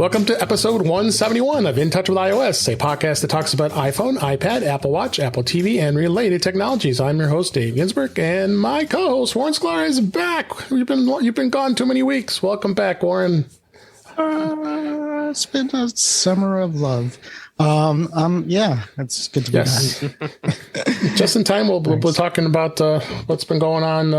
Welcome to episode 171 of In Touch with iOS, a podcast that talks about iPhone, iPad, Apple Watch, Apple TV, and related technologies. I'm your host, Dave Ginsburg, and my co-host, Warren Sklar, is back. You've been gone too many weeks. Welcome back, Warren. It's been a summer of love. Yeah, it's good to be back. Just in time, we'll be talking about what's been going on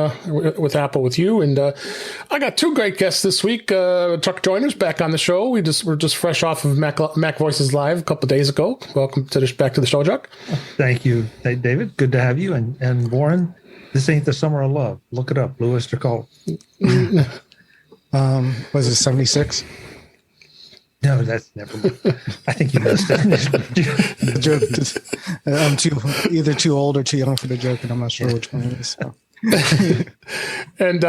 with Apple with you. And I got two great guests this week. Chuck Joyner's back on the show. We're just fresh off of Mac Voices Live a couple of days ago. Welcome back to the show, Chuck. Thank you, David. Good to have you. And Warren, this ain't the summer of love. Look it up. Blue Oyster Cult. Was it 76? No, that's never. I think you missed it. The joke. I'm either too old or too young for the joke, and I'm not sure which one it is. So. And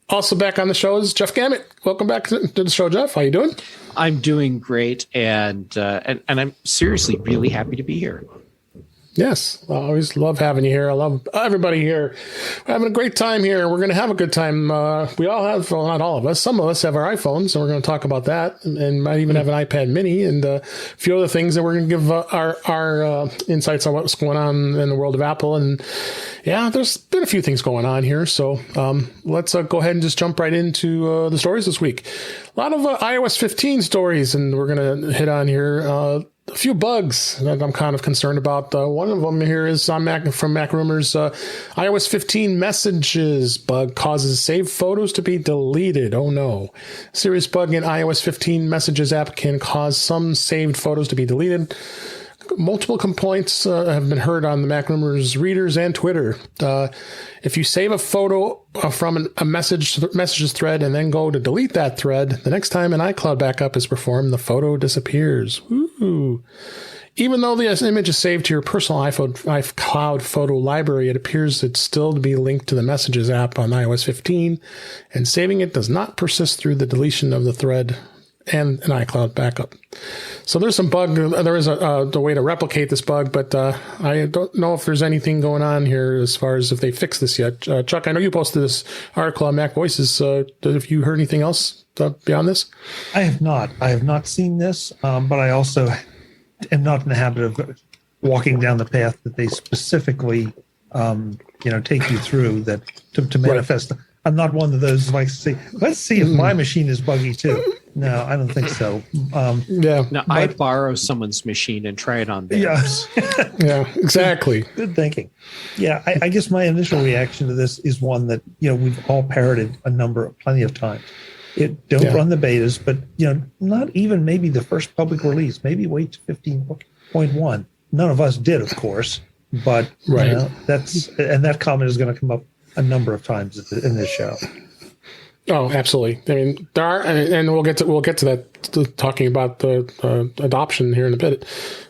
also back on the show is Jeff Gamet. Welcome back to the show, Jeff. How you doing? I'm doing great, and I'm seriously really happy to be here. Yes, I always love having you here. I love everybody here. We're having a great time here. We're going to have a good time. We all have, well, not all of us. Some of us have our iPhones, and we're going to talk about that, and might even have an iPad mini and a few other things that we're going to give our insights on what's going on in the world of Apple. And yeah, there's been a few things going on here. So let's go ahead and just jump right into the stories this week. A lot of iOS 15 stories, and we're going to hit on here. A few bugs that I'm kind of concerned about. One of them here is on from Mac Rumors. iOS 15 messages bug causes saved photos to be deleted. Oh no. Serious bug in iOS 15 messages app can cause some saved photos to be deleted. Multiple complaints have been heard on the Mac Rumors readers and Twitter. If you save a photo from a messages thread and then go to delete that thread, the next time an iCloud backup is performed, the photo disappears. Ooh. Even though the image is saved to your personal iCloud photo library, it appears it's still to be linked to the Messages app on iOS 15, and saving it does not persist through the deletion of the thread and an iCloud backup. So there's some bug. There is a way to replicate this bug, but I don't know if there's anything going on here as far as if they fixed this yet. Chuck, I know you posted this article on Mac Voices. Have you heard anything else beyond this? I have not. I have not seen this, but I also am not in the habit of walking down the path that they specifically, take you through that to manifest. Right. I'm not one of those who likes to say, let's see if my machine is buggy too. No, I don't think so. I borrow someone's machine and try it on theirs. Yeah, exactly. Good thinking. Yeah, I guess my initial reaction to this is one that, we've all parroted plenty of times. Don't run the betas, but, not even maybe the first public release. Maybe wait to 15.1. None of us did, of course, but that comment is going to come up a number of times in this show. Oh, absolutely. I mean, there are, and we'll get to that, talking about the adoption here in a bit.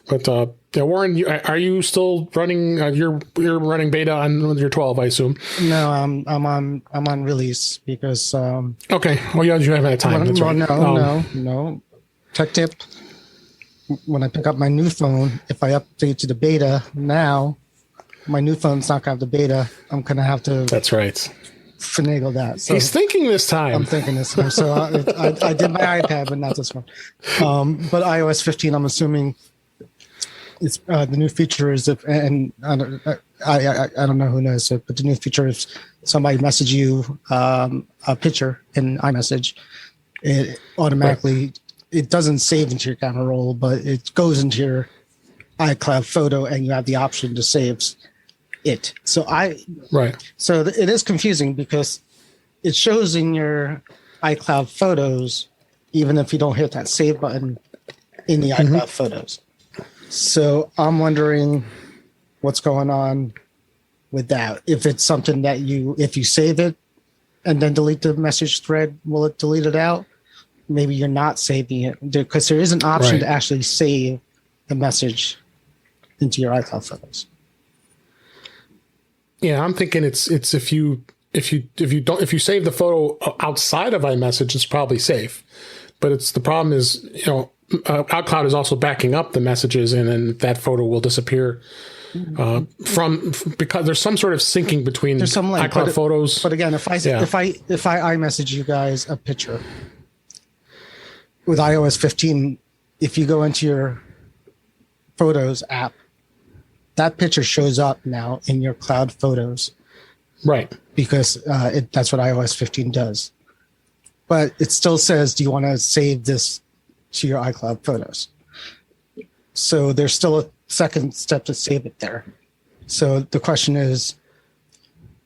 But Warren, are you still running? You're running beta on your 12, I assume. No, I'm on release because. Okay. Well, you haven't had time. That's right. No. Tech tip: when I pick up my new phone, if I update to the beta now, my new phone's not going to have the beta. I'm going to have to. That's right. Finagle that. So he's thinking this time. I'm thinking this time. So I did my iPad, but not this one. But iOS 15, I'm assuming it's the new feature is and I don't know who knows it, but the new feature is somebody message you a picture in iMessage, it automatically it doesn't save into your camera roll, but it goes into your iCloud photo, and you have the option to save it. So it is confusing because it shows in your iCloud photos, even if you don't hit that save button in the iCloud photos. So I'm wondering what's going on with that. If it's something that if you save it and then delete the message thread, will it delete it out? Maybe you're not saving it because there is an option to actually save the message into your iCloud photos. Yeah, I'm thinking it's if you save the photo outside of iMessage, it's probably safe. But the problem is, iCloud is also backing up the messages, and then that photo will disappear because there's some sort of syncing between iCloud photos. But again, if I iMessage you guys a picture, with iOS 15, if you go into your Photos app, that picture shows up now in your cloud photos Right. because that's what iOS 15 does. But it still says, do you want to save this to your iCloud photos? So there's still a second step to save it there. So the question is,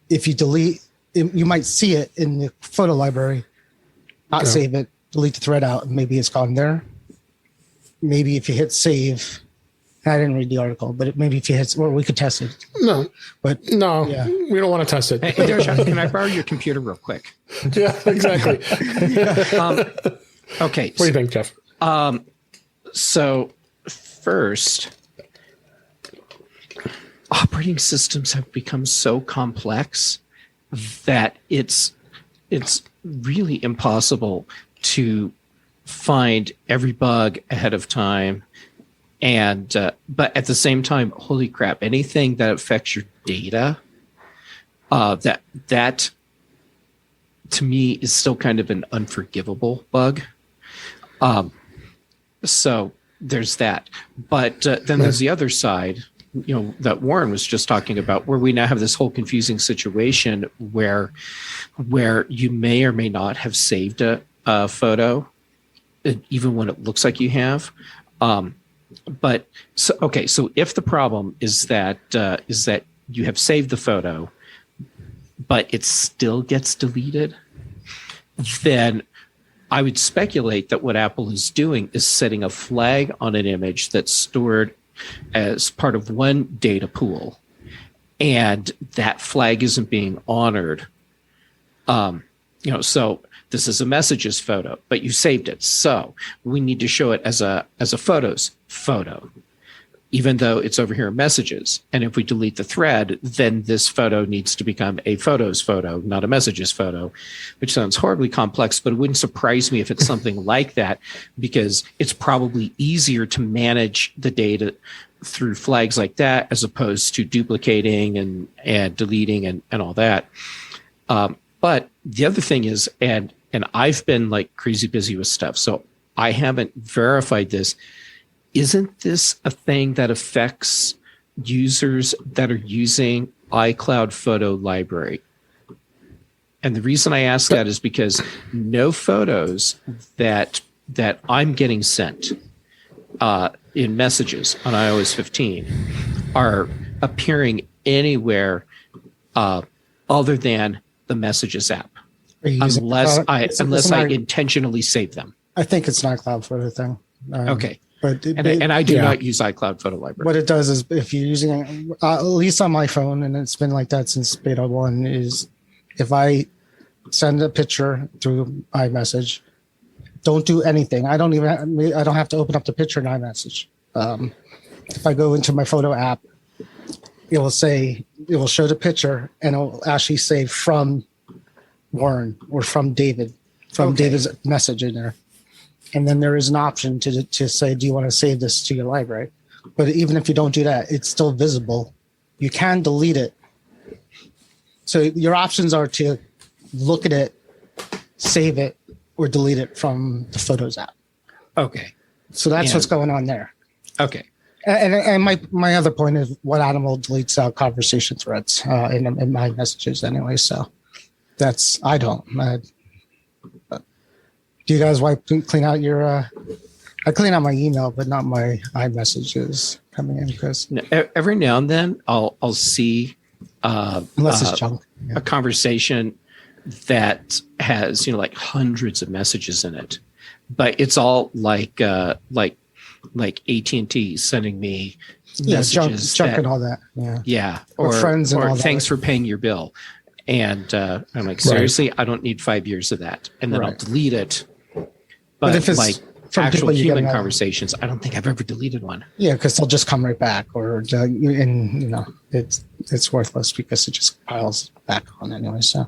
if you delete, you might see it in the photo library, not Okay. save it, delete the thread out, and maybe it's gone there. Maybe if you hit save, I didn't read the article, but maybe if you hit, well, we could test it. No, But no, Yeah. we don't want to test it. Hey, Josh, can I borrow your computer real quick? Yeah, exactly. Okay. What do you think, Jeff? So first, operating systems have become so complex that it's really impossible to find every bug ahead of time. And but at the same time, holy crap, anything that affects your data, that to me is still kind of an unforgivable bug. So there's that. But then there's the other side, that Warren was just talking about, where we now have this whole confusing situation where you may or may not have saved a photo, even when it looks like you have. But so if the problem is that you have saved the photo, but it still gets deleted, then I would speculate that what Apple is doing is setting a flag on an image that's stored as part of one data pool, and that flag isn't being honored. So this is a messages photo, but you saved it, so we need to show it as a photos photo, even though it's over here in messages. And if we delete the thread, then this photo needs to become a photos photo, not a messages photo, which sounds horribly complex, but it wouldn't surprise me if it's something like that, because it's probably easier to manage the data through flags like that as opposed to duplicating and deleting and all that. But the other thing is, and I've been like crazy busy with stuff, so I haven't verified this. Isn't this a thing that affects users that are using iCloud Photo Library? And the reason I ask that is because no photos that I'm getting sent in messages on iOS 15 are appearing anywhere other than the Messages app, are you using unless cloud? I intentionally save them. I think it's not a cloud photo thing. Okay. But And I do not use iCloud Photo Library. what it does is, if you're using at least on my phone, and it's been like that since beta 1, is if I send a picture through iMessage, don't do anything. I don't have to open up the picture in iMessage. If I go into my photo app, it will show the picture, and it will actually say from Warren or from David, David's message in there. And then there is an option to say, do you want to save this to your library? But even if you don't do that, it's still visible. You can delete it. So your options are to look at it, save it, or delete it from the Photos app. Okay. So that's what's going on there. Okay. And my other point is, what animal deletes out conversation threads in my messages anyway? So I don't. Do you guys clean out your? I clean out my email, but not my iMessages coming in, because Every now and then I'll see unless it's junk. Yeah. a conversation that has like hundreds of messages in it, but it's all like AT&T sending me messages junk and all that. Yeah. Yeah, Or friends and all that. thanks for paying your bill, and I'm like, seriously, I don't need 5 years of that, and then I'll delete it. But if it's like from actual people you human get mad- conversations, I don't think I've ever deleted one. Yeah, because they'll just come right back, or it's worthless because it just piles back on anyway. So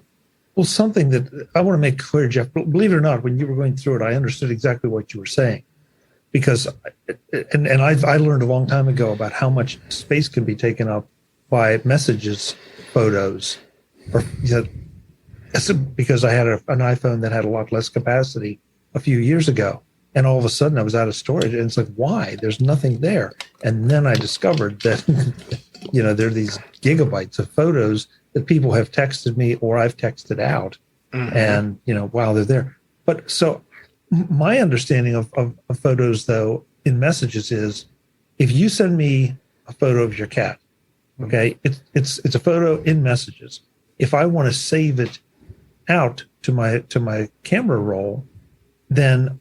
Well, something that I want to make clear, Jeff, believe it or not, when you were going through it, I understood exactly what you were saying, because, I learned a long time ago about how much space can be taken up by messages, photos, or because I had an iPhone that had a lot less capacity a few years ago. And all of a sudden I was out of storage. And it's like, why? There's nothing there. And then I discovered that, there are these gigabytes of photos that people have texted me or I've texted out. Mm-hmm. And, while they're there. But so my understanding of photos, though, in messages is if you send me a photo of your cat, okay, it's a photo in messages. If I want to save it out to my camera roll, then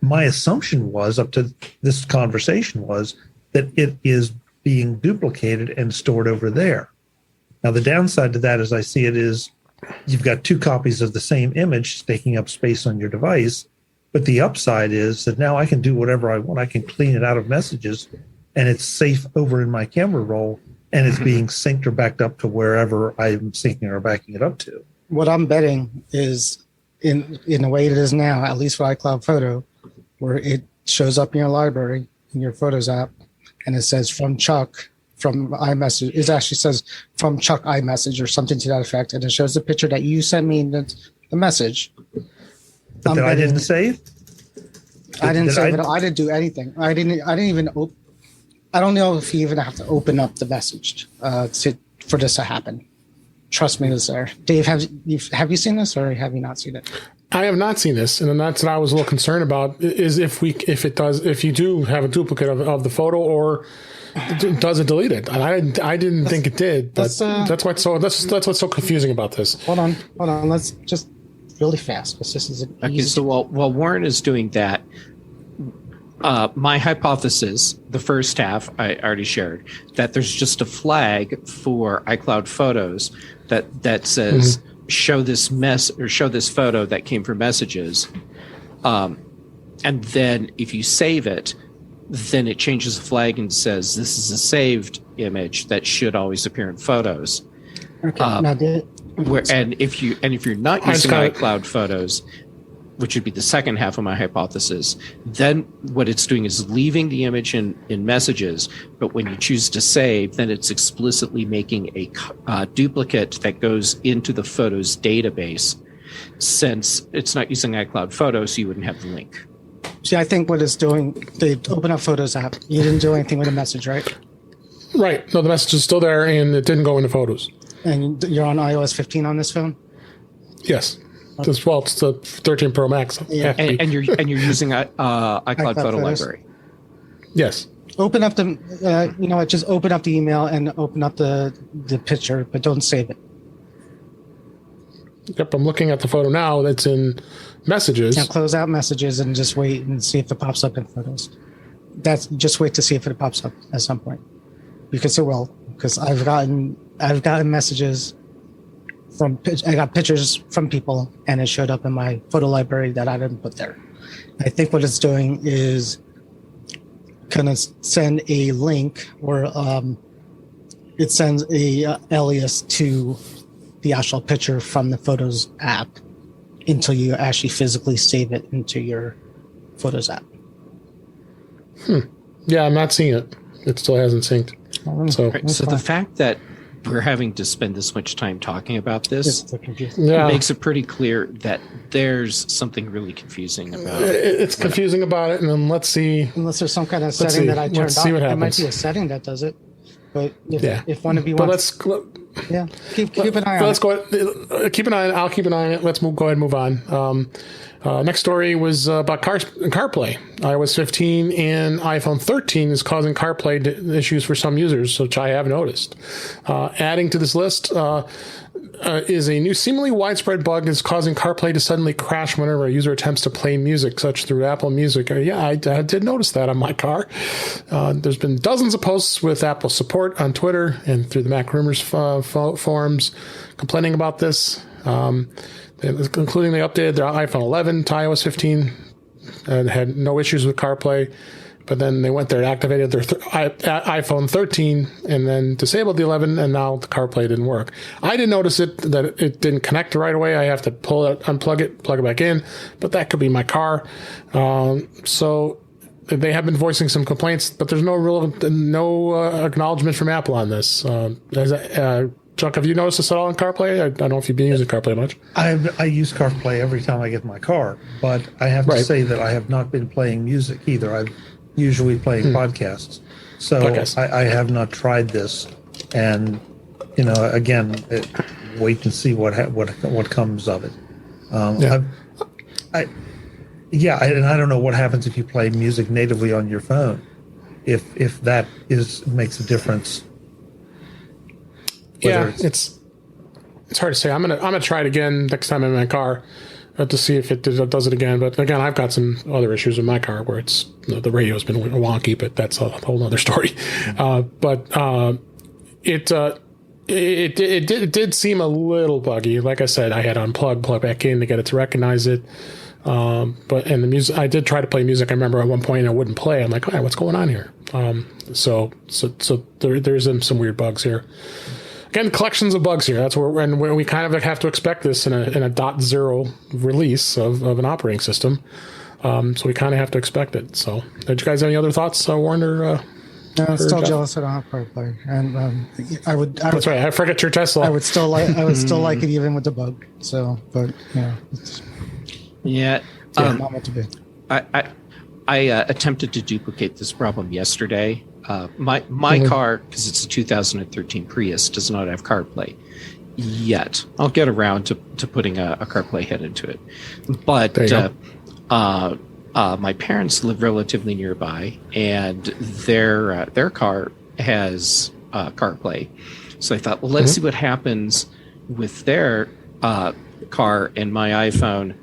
my assumption was up to this conversation was that it is being duplicated and stored over there. Now, the downside to that, as I see it, is you've got two copies of the same image taking up space on your device. But the upside is that now I can do whatever I want. I can clean it out of messages and it's safe over in my camera roll and it's being synced or backed up to wherever I'm syncing or backing it up to. What I'm betting is in the way it is now, at least for iCloud Photo, where it shows up in your library, in your Photos app, and it says from Chuck, from iMessage. It actually says from Chuck iMessage or something to that effect, and it shows the picture that you sent me in the message. But that I didn't save? I didn't save it. I didn't do anything. I didn't even I don't know if you even have to open up the message for this to happen. Trust me, it's there. Dave, have you seen this or have you not seen it? I have not seen this, and that's what I was a little concerned about. Is if you do have a duplicate of the photo, or does it delete it? And I didn't think it did, but that's what's so confusing about this. Hold on. Let's just really fast, because this is okay. So while Warren is doing that, my hypothesis, the first half I already shared, that there's just a flag for iCloud Photos that says show this show this photo that came from messages, and then if you save it, then it changes the flag and says this is a saved image that should always appear in Photos. Okay. And if you're not using iCloud Photos, which would be the second half of my hypothesis, then what it's doing is leaving the image in messages, but when you choose to save, then it's explicitly making a duplicate that goes into the Photos database. Since it's not using iCloud Photos, you wouldn't have the link. See, I think what it's doing, they open up Photos app. You didn't do anything with the message, right? Right. No, the message is still there, and it didn't go into Photos. And you're on iOS 15 on this phone? Yes. Well, it's the 13 Pro Max. Yeah. And you're using iCloud Photo Photos. Library. Yes. Open up the, just open up the email and open up the picture, but don't save it. Yep, I'm looking at the photo now. That's in Messages. Now close out Messages and just wait and see if it pops up in Photos. Just wait to see if it pops up at some point, because it will. Because I've gotten messages I got pictures from people, and it showed up in my photo library that I didn't put there. I think what it's doing is kind of send a link, or it sends a alias to the actual picture from the Photos app until you actually physically save it into your Photos app. Yeah, I'm not seeing it. It still hasn't synced. So the fact that we're having to spend this much time talking about this Yeah. makes it pretty clear that there's something really confusing about it. It's confusing about it, and then let's see. Unless there's some kind of setting that I turned Let's see on. what There might happens. be a setting that does it. But if one of you But wants, keep an eye on let's it. go. Keep an eye. I'll keep an eye on it. Let's go ahead and move on. Next story was about CarPlay. iOS 15 and iPhone 13 is causing CarPlay issues for some users, which I have noticed. Adding to this list is a new seemingly widespread bug is causing CarPlay to suddenly crash whenever a user attempts to play music, such through Apple Music. I did notice that on my car. There's been dozens of posts with Apple support on Twitter and through the Mac Rumors forums complaining about this. Including they updated their iPhone 11 to iOS 15 and had no issues with CarPlay. But then they went there and activated their iPhone 13 and then disabled the 11, and now the CarPlay didn't work. I didn't notice that it didn't connect right away. I have to pull it, unplug it, plug it back in, but that could be my car. So they have been voicing some complaints, but there's no acknowledgement from Apple on this. Chuck, have you noticed this at all in CarPlay? I don't know if you've been using CarPlay much. I use CarPlay every time I get in my car, but I have to Right. say that I have not been playing music either. I'm usually playing podcasts. So Podcasts. I have not tried this. And, again, wait and see what comes of it. Yeah. And I don't know what happens if you play music natively on your phone. If that makes a difference. Yeah, Whether it's hard to say. I'm gonna try it again next time I'm in my car to see if it does it again. But again, I've got some other issues with my car where it's the radio's been wonky, but that's a whole other story. It did seem a little buggy. Like I said, I had to unplug, plug back in to get it to recognize it. But the music, I did try to play music. I remember at one point it wouldn't play. I'm like, all right, what's going on here? So there's some weird bugs here. Again, collections of bugs here. That's where we kind of have to expect this in a .0 release of an operating system. So we kind of have to expect it. So, did you guys have any other thoughts, Warren or? I'm still Jeff? jealous I don't have CarPlay, and That's right. I forget your Tesla. I would still like it even with the bug. So, but it's Yeah. not meant to be. I attempted to duplicate this problem yesterday. My car, because it's a 2013 Prius, does not have CarPlay yet. I'll get around to putting a CarPlay head into it. But my parents live relatively nearby, and their car has CarPlay. So I thought, well, let's see what happens with their car and my iPhone.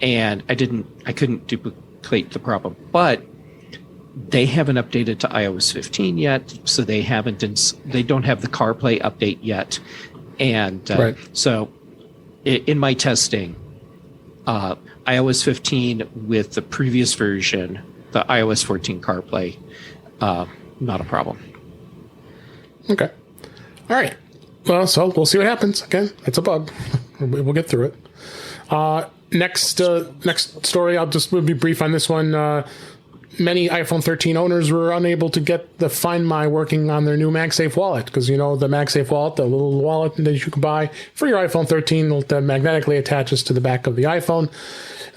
And I couldn't duplicate the problem, but they haven't updated to iOS 15 yet, so they don't have the CarPlay update yet, and Right. so in my testing, iOS 15 with the previous version, the iOS 14 CarPlay, not a problem. Okay. All right. Well, so we'll see what happens. Again, it's a bug. We'll get through it. Next story. We'll be brief on this one. Many iPhone 13 owners were unable to get the Find My working on their new MagSafe wallet because the MagSafe wallet, the little wallet that you can buy for your iPhone 13 that magnetically attaches to the back of the iPhone,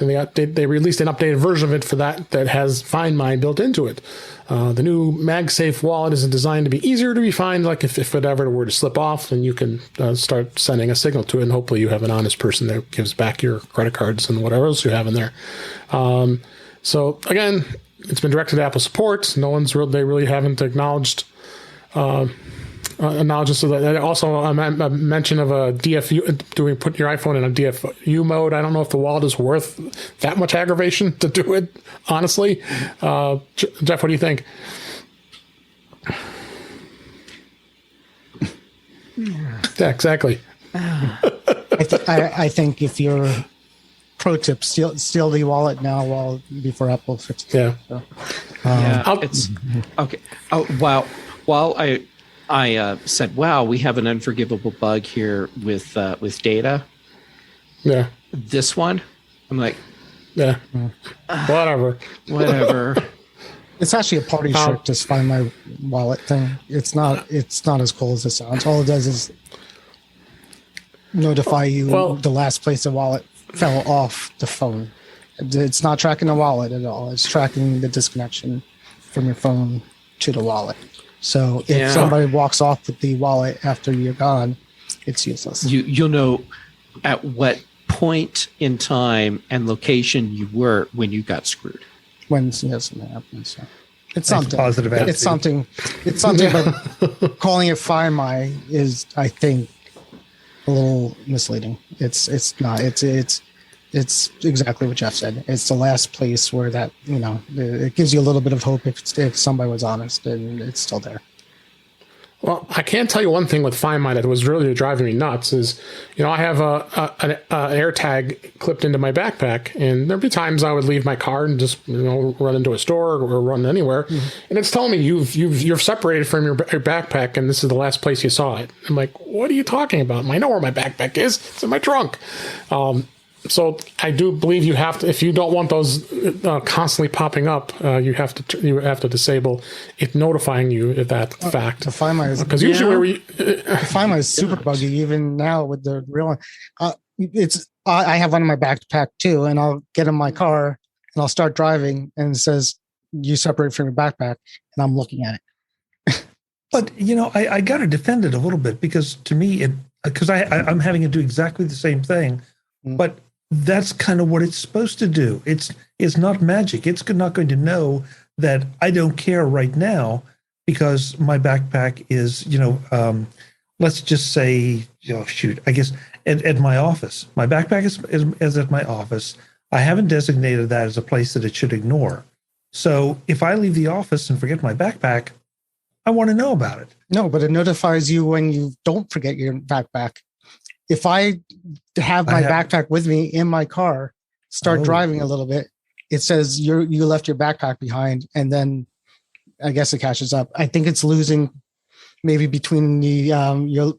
and they released an updated version of it for that has Find My built into it. The new MagSafe wallet is designed to be easier to be found. Like if it ever were to slip off, then you can start sending a signal to it, and hopefully you have an honest person that gives back your credit cards and whatever else you have in there. So again, it's been directed to Apple support. They really haven't acknowledged this. So that also a mention of a DFU, put your iPhone in a DFU mode. I don't know if the wallet is worth that much aggravation to do it, honestly. Jeff, what do you think? Yeah, exactly. I think if you're pro tip, steal the wallet now before Apple fixes it. Yeah. So, It's okay. Oh wow! While I said, "Wow, we have an unforgivable bug here with data." Yeah. This one, I'm like, Yeah. Whatever. it's actually a party trick to Find My wallet thing. It's not as cool as it sounds. All it does is notify you the last place the wallet fell off the phone. It's not tracking the wallet at all. It's tracking the disconnection from your phone to the wallet. So if somebody walks off with the wallet after you're gone, it's useless. You'll know at what point in time and location you were when you got screwed. When something happens. So it's That's something. positive attitude. It's something. It's something. But calling it Find My is, I think, a little misleading. It's not. It's exactly what Jeff said. It's the last place where that it gives you a little bit of hope if somebody was honest, and it's still there. Well, I can tell you one thing with Find My that was really driving me nuts is, I have an AirTag clipped into my backpack, and there'd be times I would leave my car and just run into a store or run anywhere, and it's telling me you're separated from your backpack, and this is the last place you saw it. I'm like, what are you talking about? I know where my backpack is. It's in my trunk. So I do believe you have to, if you don't want those constantly popping up, you have to disable it notifying you of that fact. The Find My is Because usually where we, the Find My is super buggy even now with the real one. I have one in my backpack too, and I'll get in my car and I'll start driving, and it says you separate from your backpack, and I'm looking at it. But I got to defend it a little bit, because to me, I'm having to do exactly the same thing, but that's kind of what it's supposed to do. It's not magic. It's not going to know that I don't care right now because my backpack is, let's just say, shoot, I guess at my office. My backpack is at my office. I haven't designated that as a place that it should ignore. So if I leave the office and forget my backpack, I want to know about it. No, but it notifies you when you don't forget your backpack. If I have my backpack with me in my car, start driving a little bit, it says you left your backpack behind, and then I guess it catches up. I think it's losing maybe between the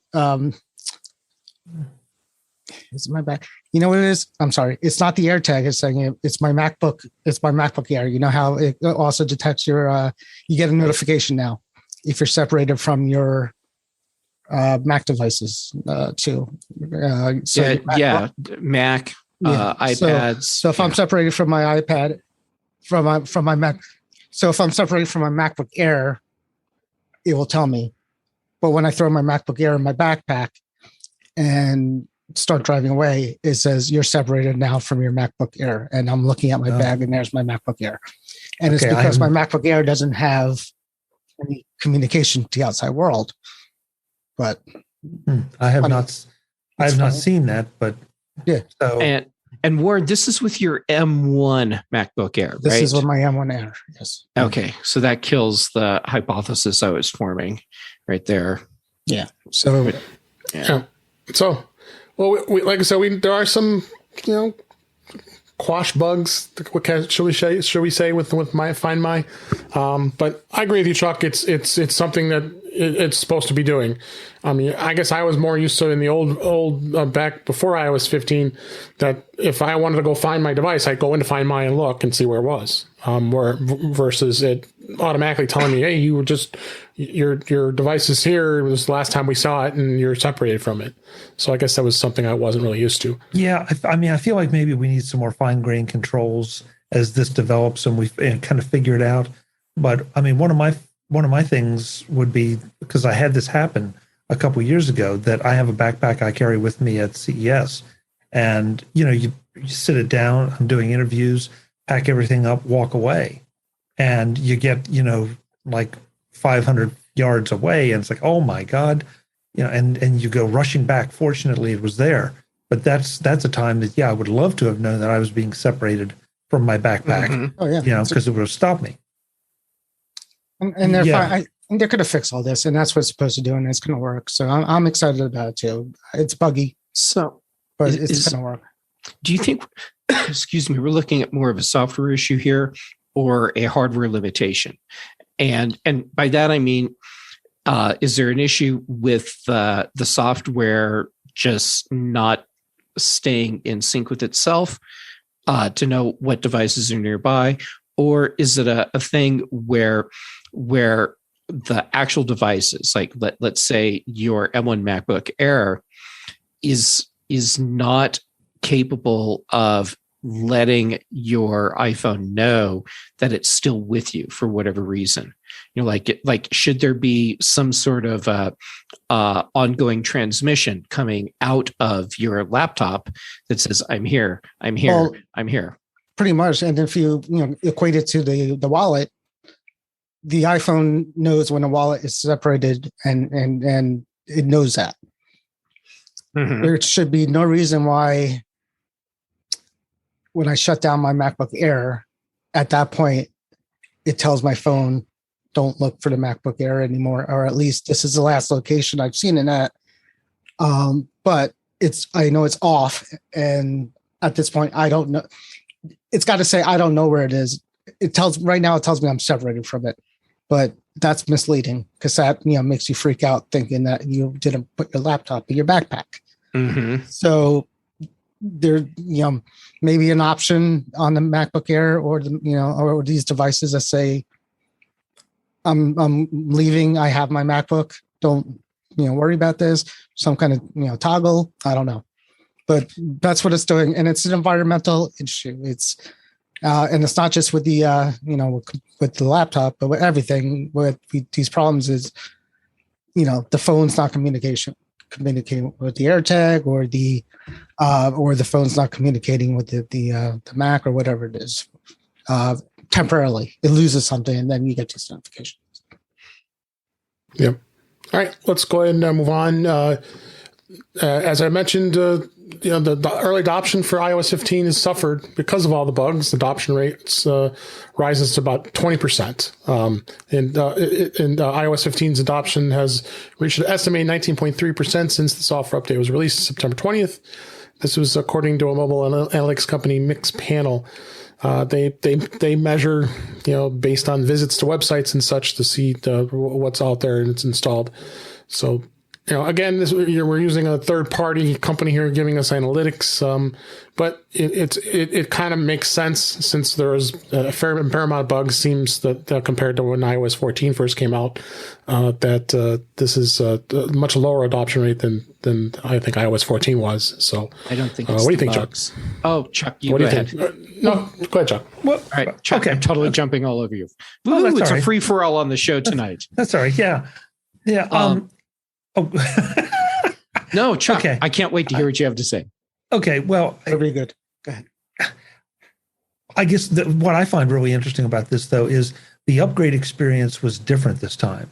it's my back. You know what it is? I'm sorry. It's not the AirTag. It's saying it. It's my MacBook. It's my MacBook Air. You know how it also detects your. You get a notification now if you're separated from your Mac devices too. Mac, iPads. So if I'm separated from my iPad, from my Mac, so if I'm separated from my MacBook Air, it will tell me. But when I throw my MacBook Air in my backpack and start driving away, it says you're separated now from your MacBook Air, and I'm looking at my bag, and there's my MacBook Air, and it's because my MacBook Air doesn't have any communication to the outside world. But I have not seen that, but yeah. So and Ward, this is with your M1 MacBook Air, right? This is with my M1 Air. Yes. Okay, so that kills the hypothesis I was forming right there. Yeah. So yeah. So, well, we like I said, there are some, quash bugs. Should we say with my Find My? But I agree with you, Chuck. It's something that it's supposed to be doing. I mean, I guess I was more used to in the old back before iOS 15 that if I wanted to go find my device, I'd go into Find My and look and see where it was. Versus it automatically telling me, hey, your device is here. It was the last time we saw it, and you're separated from it. So I guess that was something I wasn't really used to. Yeah, I feel like maybe we need some more fine-grained controls as this develops and we kind of figure it out. But I mean, one of my things would be, because I had this happen a couple of years ago, that I have a backpack I carry with me at CES, and you sit it down. I'm doing interviews, pack everything up, walk away, and you get like 500 yards away, and it's like, oh my God, and you go rushing back. Fortunately, it was there, but that's a time that I would love to have known that I was being separated from my backpack. Mm-hmm. Oh yeah, because it would have stopped me. And they're fine. They're going to fix all this, and that's what it's supposed to do, and it's going to work. So I'm excited about it too. It's buggy, but it's going to work. Do you think, excuse me, we're looking at more of a software issue here or a hardware limitation? And by that I mean, is there an issue with the software just not staying in sync with itself to know what devices are nearby, or is it a thing where the actual devices, like let's say your M1 MacBook Air, is not capable of letting your iPhone know that it's still with you for whatever reason? Like should there be some sort of ongoing transmission coming out of your laptop that says, I'm here, I'm here, Well, I'm here? Pretty much. And if you equate it to the wallet, the iPhone knows when a wallet is separated, and it knows that. Mm-hmm. There should be no reason why when I shut down my MacBook Air, at that point, it tells my phone, don't look for the MacBook Air anymore, or at least this is the last location I've seen it at. But I know it's off, and at this point, I don't know. It's got to say, I don't know where it is. Right now it tells me I'm separated from it, but that's misleading, because that makes you freak out thinking that you didn't put your laptop in your backpack. Mm-hmm. So there, maybe an option on the MacBook Air or or these devices that say, I'm leaving. I have my MacBook. Don't worry about this. Some kind of toggle. I don't know, but that's what it's doing, and it's an environmental issue. It's and it's not just with the with the laptop, but with everything. With these problems is the phone's not communicating with the AirTag, or the phone's not communicating with the Mac or whatever it is. Temporarily, it loses something, and then you get these notifications. Yep. All right, let's go ahead and move on. As I mentioned, the early adoption for iOS 15 has suffered because of all the bugs. The adoption rates rises to about 20%. And iOS 15's adoption has reached an estimated 19.3% since the software update was released September 20th. This was according to a mobile analytics company, Mixpanel. They measure, based on visits to websites and such to see what's out there and it's installed. So, again, we're using a third party company here giving us analytics, but it kind of makes sense since there is a fair amount of bugs. Seems that compared to when iOS 14 first came out, that this is a much lower adoption rate than I think iOS 14 was. So I don't think. It's what do you think, bugs. Chuck? Oh, Chuck, you what go do you ahead. think? No, go ahead, Chuck. Well, All right, Chuck, okay. I'm totally jumping all over you. Oh, Woo, that's it's all a right. free for all on the show tonight. That's all right. Yeah. No, Chuck, Okay. I can't wait to hear what you have to say. Okay. Well, Very good. Go ahead. I guess what I find really interesting about this, though, is the upgrade experience was different this time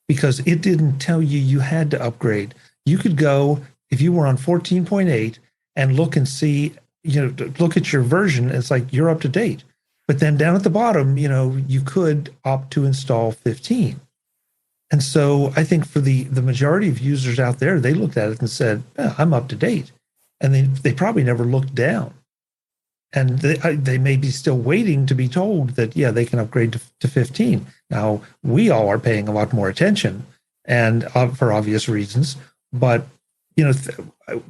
because it didn't tell you had to upgrade. You could go, if you were on 14.8 and look and see, look at your version, it's like you're up to date. But then down at the bottom, you could opt to install 15. And so I think for the majority of users out there, they looked at it and said, I'm up to date. And they probably never looked down. And they may be still waiting to be told that, they can upgrade to 15. Now, we all are paying a lot more attention, and for obvious reasons. But,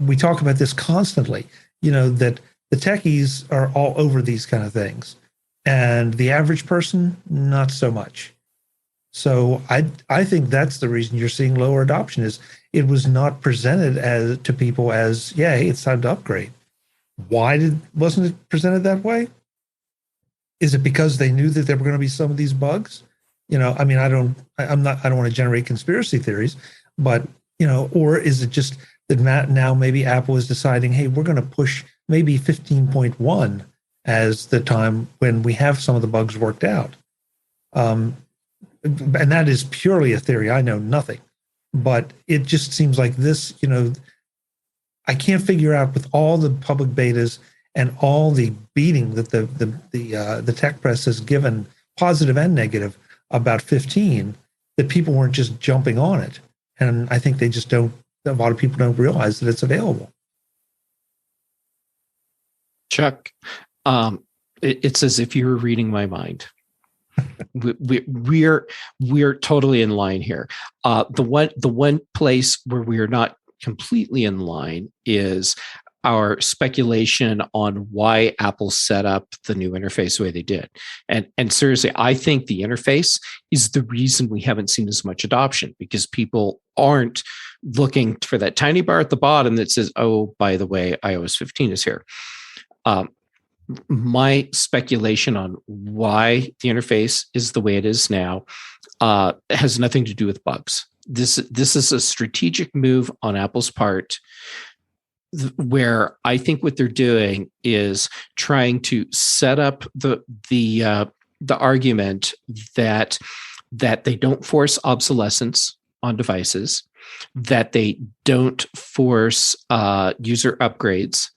we talk about this constantly, that the techies are all over these kind of things. And the average person, not so much. So I think that's the reason you're seeing lower adoption is it was not presented to people as, hey, it's time to upgrade. Why wasn't it presented that way? Is it because they knew that there were going to be some of these bugs? I don't want to generate conspiracy theories, but or is it just that now maybe Apple is deciding, hey, we're going to push maybe 15.1 as the time when we have some of the bugs worked out. And that is purely a theory. I know nothing, but it just seems like this, I can't figure out with all the public betas and all the beating that the tech press has given, positive and negative, about 15, that people weren't just jumping on it. And I think a lot of people don't realize that it's available. Chuck, it's as if you were reading my mind. We're totally in line here. The one place where we are not completely in line is our speculation on why Apple set up the new interface the way they did. And seriously, I think the interface is the reason we haven't seen as much adoption, because people aren't looking for that tiny bar at the bottom that says, oh, by the way, iOS 15 is here. My speculation on why the interface is the way it is now has nothing to do with bugs. This is a strategic move on Apple's part, where I think what they're doing is trying to set up the argument that they don't force obsolescence on devices, that they don't force user upgrades,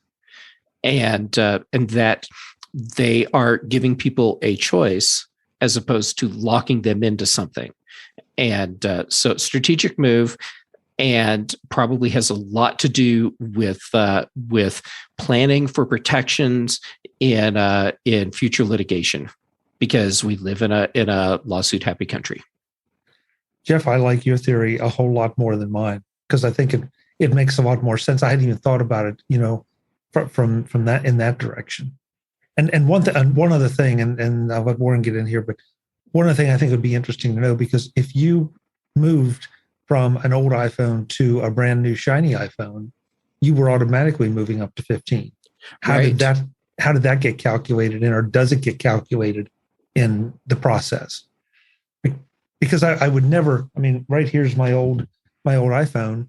and that they are giving people a choice as opposed to locking them into something. And so strategic move, and probably has a lot to do with planning for protections in future litigation, because we live in a lawsuit happy country. Jeff, I like your theory a whole lot more than mine, because I think it makes a lot more sense. I hadn't even thought about it, from that in that direction. And one other thing, and I'll let Warren get in here, but one other thing I think would be interesting to know, because if you moved from an old iPhone to a brand new shiny iPhone, you were automatically moving up to 15. How did that get calculated in, or does it get calculated in the process? Because I would never, I mean, right here's my old iPhone.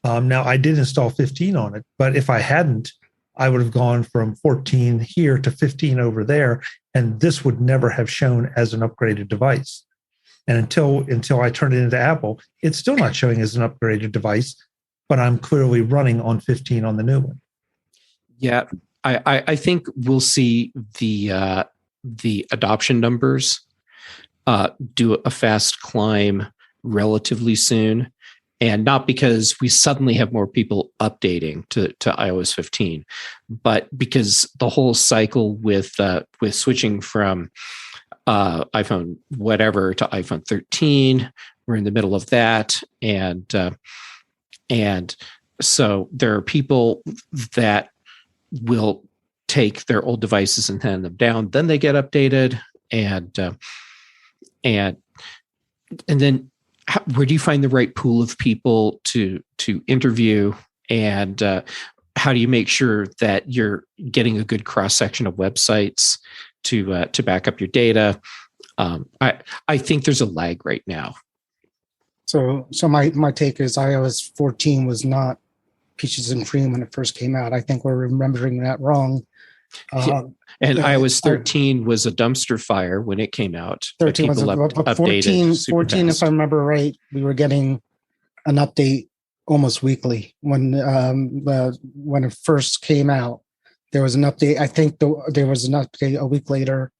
Now I did install 15 on it, but if I hadn't, I would have gone from 14 here to 15 over there, and this would never have shown as an upgraded device. And until I turned it into Apple, it's still not showing as an upgraded device, but I'm clearly running on 15 on the new one. Yeah, I think we'll see the adoption numbers do a fast climb relatively soon. And not because we suddenly have more people updating to iOS 15, but because the whole cycle with switching from iPhone whatever to iPhone 13, we're in the middle of that, and so there are people that will take their old devices and hand them down, then they get updated, and then. Where do you find the right pool of people to interview, and how do you make sure that you're getting a good cross section of websites to back up your data? I think there's a lag right now. So my take is iOS 14 was not peaches and cream when it first came out. I think we're remembering that wrong. And iOS 13 was a dumpster fire when it came out. 13 was updated 14, if I remember right, we were getting an update almost weekly when it first came out. There was an update. I think there was an update a week later,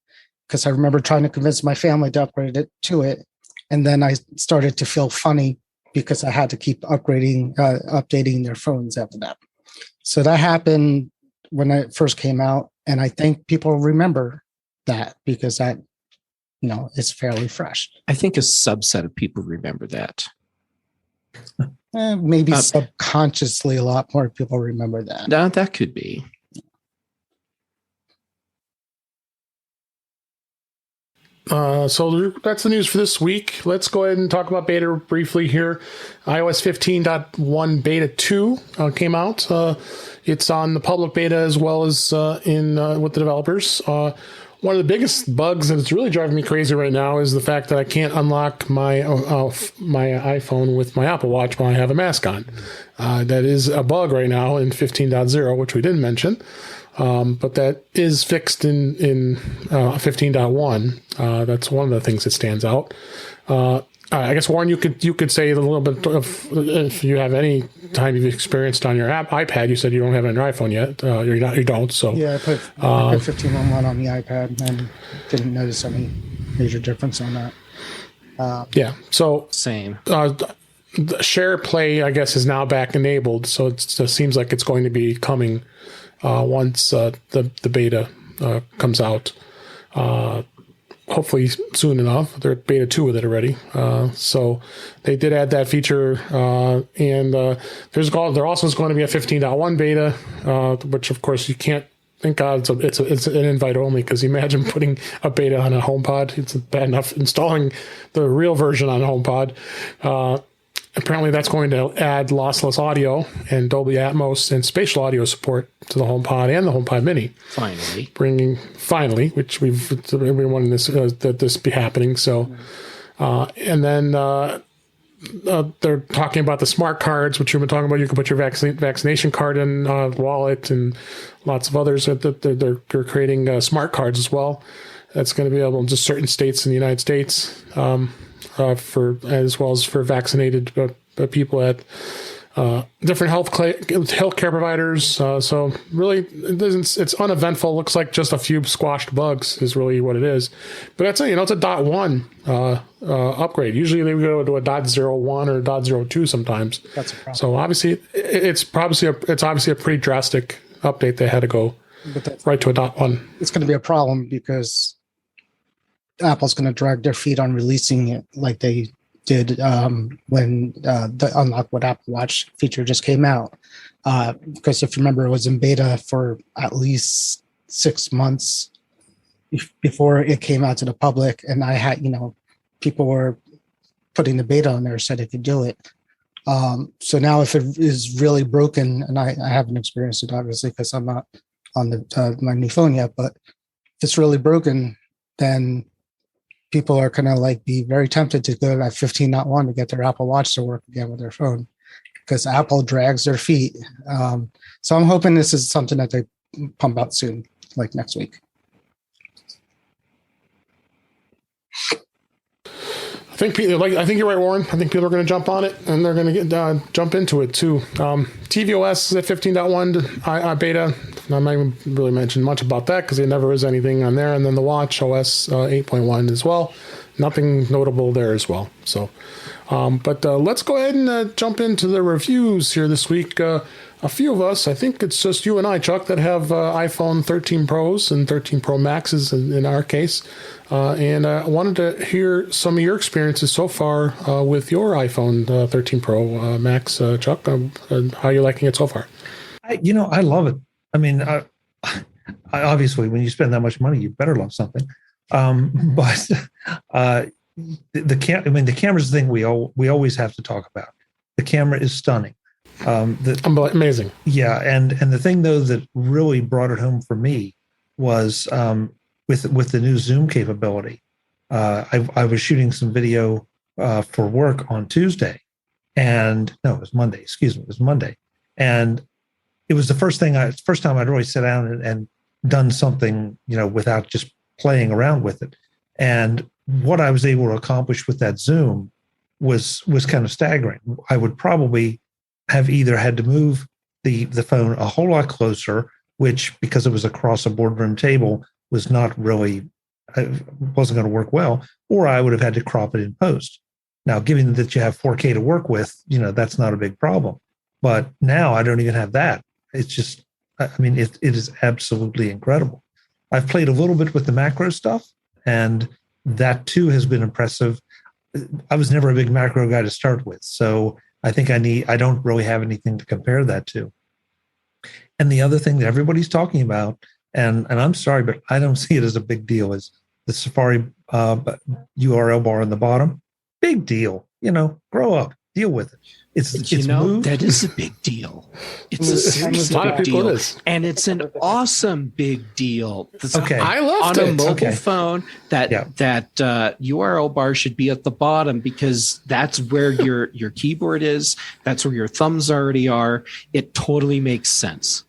because I remember trying to convince my family to upgrade it to it, and then I started to feel funny because I had to keep updating their phones after that. So that happened when it first came out, and I think people remember that because that, it's fairly fresh. I think a subset of people remember that. Maybe subconsciously, a lot more people remember that. No, that could be. So that's the news for this week. Let's go ahead and talk about beta briefly here. iOS 15.1 Beta 2 came out. It's on the public beta as well as in with the developers. One of the biggest bugs, and it's really driving me crazy right now, is the fact that I can't unlock my iPhone with my Apple Watch when I have a mask on. That is a bug right now in 15.0, which we didn't mention. But that is fixed in 15.1. That's one of the things that stands out. I guess, Warren, you could say a little bit of, if you have any time you've experienced on your iPad. You said you don't have it on your iPhone yet. You don't. So yeah, I put 15.1 on the iPad and didn't notice any major difference on that. Yeah. So same. The Share Play, I guess, is now back enabled. So it seems like it's going to be coming once the beta comes out. Hopefully soon enough. They're at beta 2 with it already. So they did add that feature. And there also is going to be a 15.1 beta, which of course you can't thank God it's an invite only, because imagine putting a beta on a HomePod. It's bad enough installing the real version on a HomePod. Apparently that's going to add lossless audio and Dolby Atmos and spatial audio support to the HomePod and the HomePod Mini. Finally, which we've been wanting that this be happening. So, and then they're talking about the smart cards, which we've been talking about. You can put your vaccination card in wallet and lots of others. They're creating smart cards as well. That's going to be able in just certain states in the United States. For as well as for vaccinated people at different healthcare providers. So really, it's uneventful. Looks like just a few squashed bugs is really what it is. But that's it's a .1 upgrade. Usually they go to a .01 or .02 sometimes. That's a problem. So obviously it's obviously a pretty drastic update. They had to go right to a .1. It's going to be a problem because Apple's going to drag their feet on releasing it like they did when the Unlock with Apple Watch feature just came out. because if you remember, it was in beta for at least 6 months before it came out to the public. And I had, people were putting the beta on there, said it could do it. So now if it is really broken, and I haven't experienced it obviously because I'm not on my new phone yet, but if it's really broken, then people are going to like be very tempted to go to that 15.1 to get their Apple Watch to work again with their phone, because Apple drags their feet. So I'm hoping this is something that they pump out soon, like next week. I think you're right, Warren. I think people are going to jump on it, and they're going to jump into it too. tvOS is at 15.1 beta. I'm not even really mention much about that because there never is anything on there. And then the Watch OS 8.1 as well. Nothing notable there as well. So, but let's go ahead and jump into the reviews here this week. A few of us, I think it's just you and I, Chuck, that have iPhone 13 Pros and 13 Pro Maxes in our case. And I wanted to hear some of your experiences so far with your iPhone 13 Pro Max, Chuck. How are you liking it so far? I love it. I mean, I obviously, when you spend that much money, you better love something. But the camera's the thing we always have to talk about. The camera is stunning. Amazing. Yeah, and the thing though that really brought it home for me was with the new Zoom capability. I was shooting some video for work on Tuesday, it was Monday. Excuse me, it was Monday, and it was the first time I'd really sat down and done something, without just playing around with it. And what I was able to accomplish with that Zoom was kind of staggering. I would probably have either had to move the phone a whole lot closer, which, because it was across a boardroom table, was not really, wasn't going to work well, or I would have had to crop it in post. Now, given that you have 4K to work with, that's not a big problem. But now I don't even have that. It's just, it is absolutely incredible. I've played a little bit with the macro stuff, and that too has been impressive. I was never a big macro guy to start with, so I think I don't really have anything to compare that to. And the other thing that everybody's talking about, and I'm sorry, but I don't see it as a big deal, is the Safari URL bar on the bottom. Big deal. Grow up, deal with it. It's moved. That is a big deal. It's a seriously big deal. And it's an awesome big deal. Okay. I loved on it. a mobile phone, that URL bar should be at the bottom, because that's where your keyboard is. That's where your thumbs already are. It totally makes sense.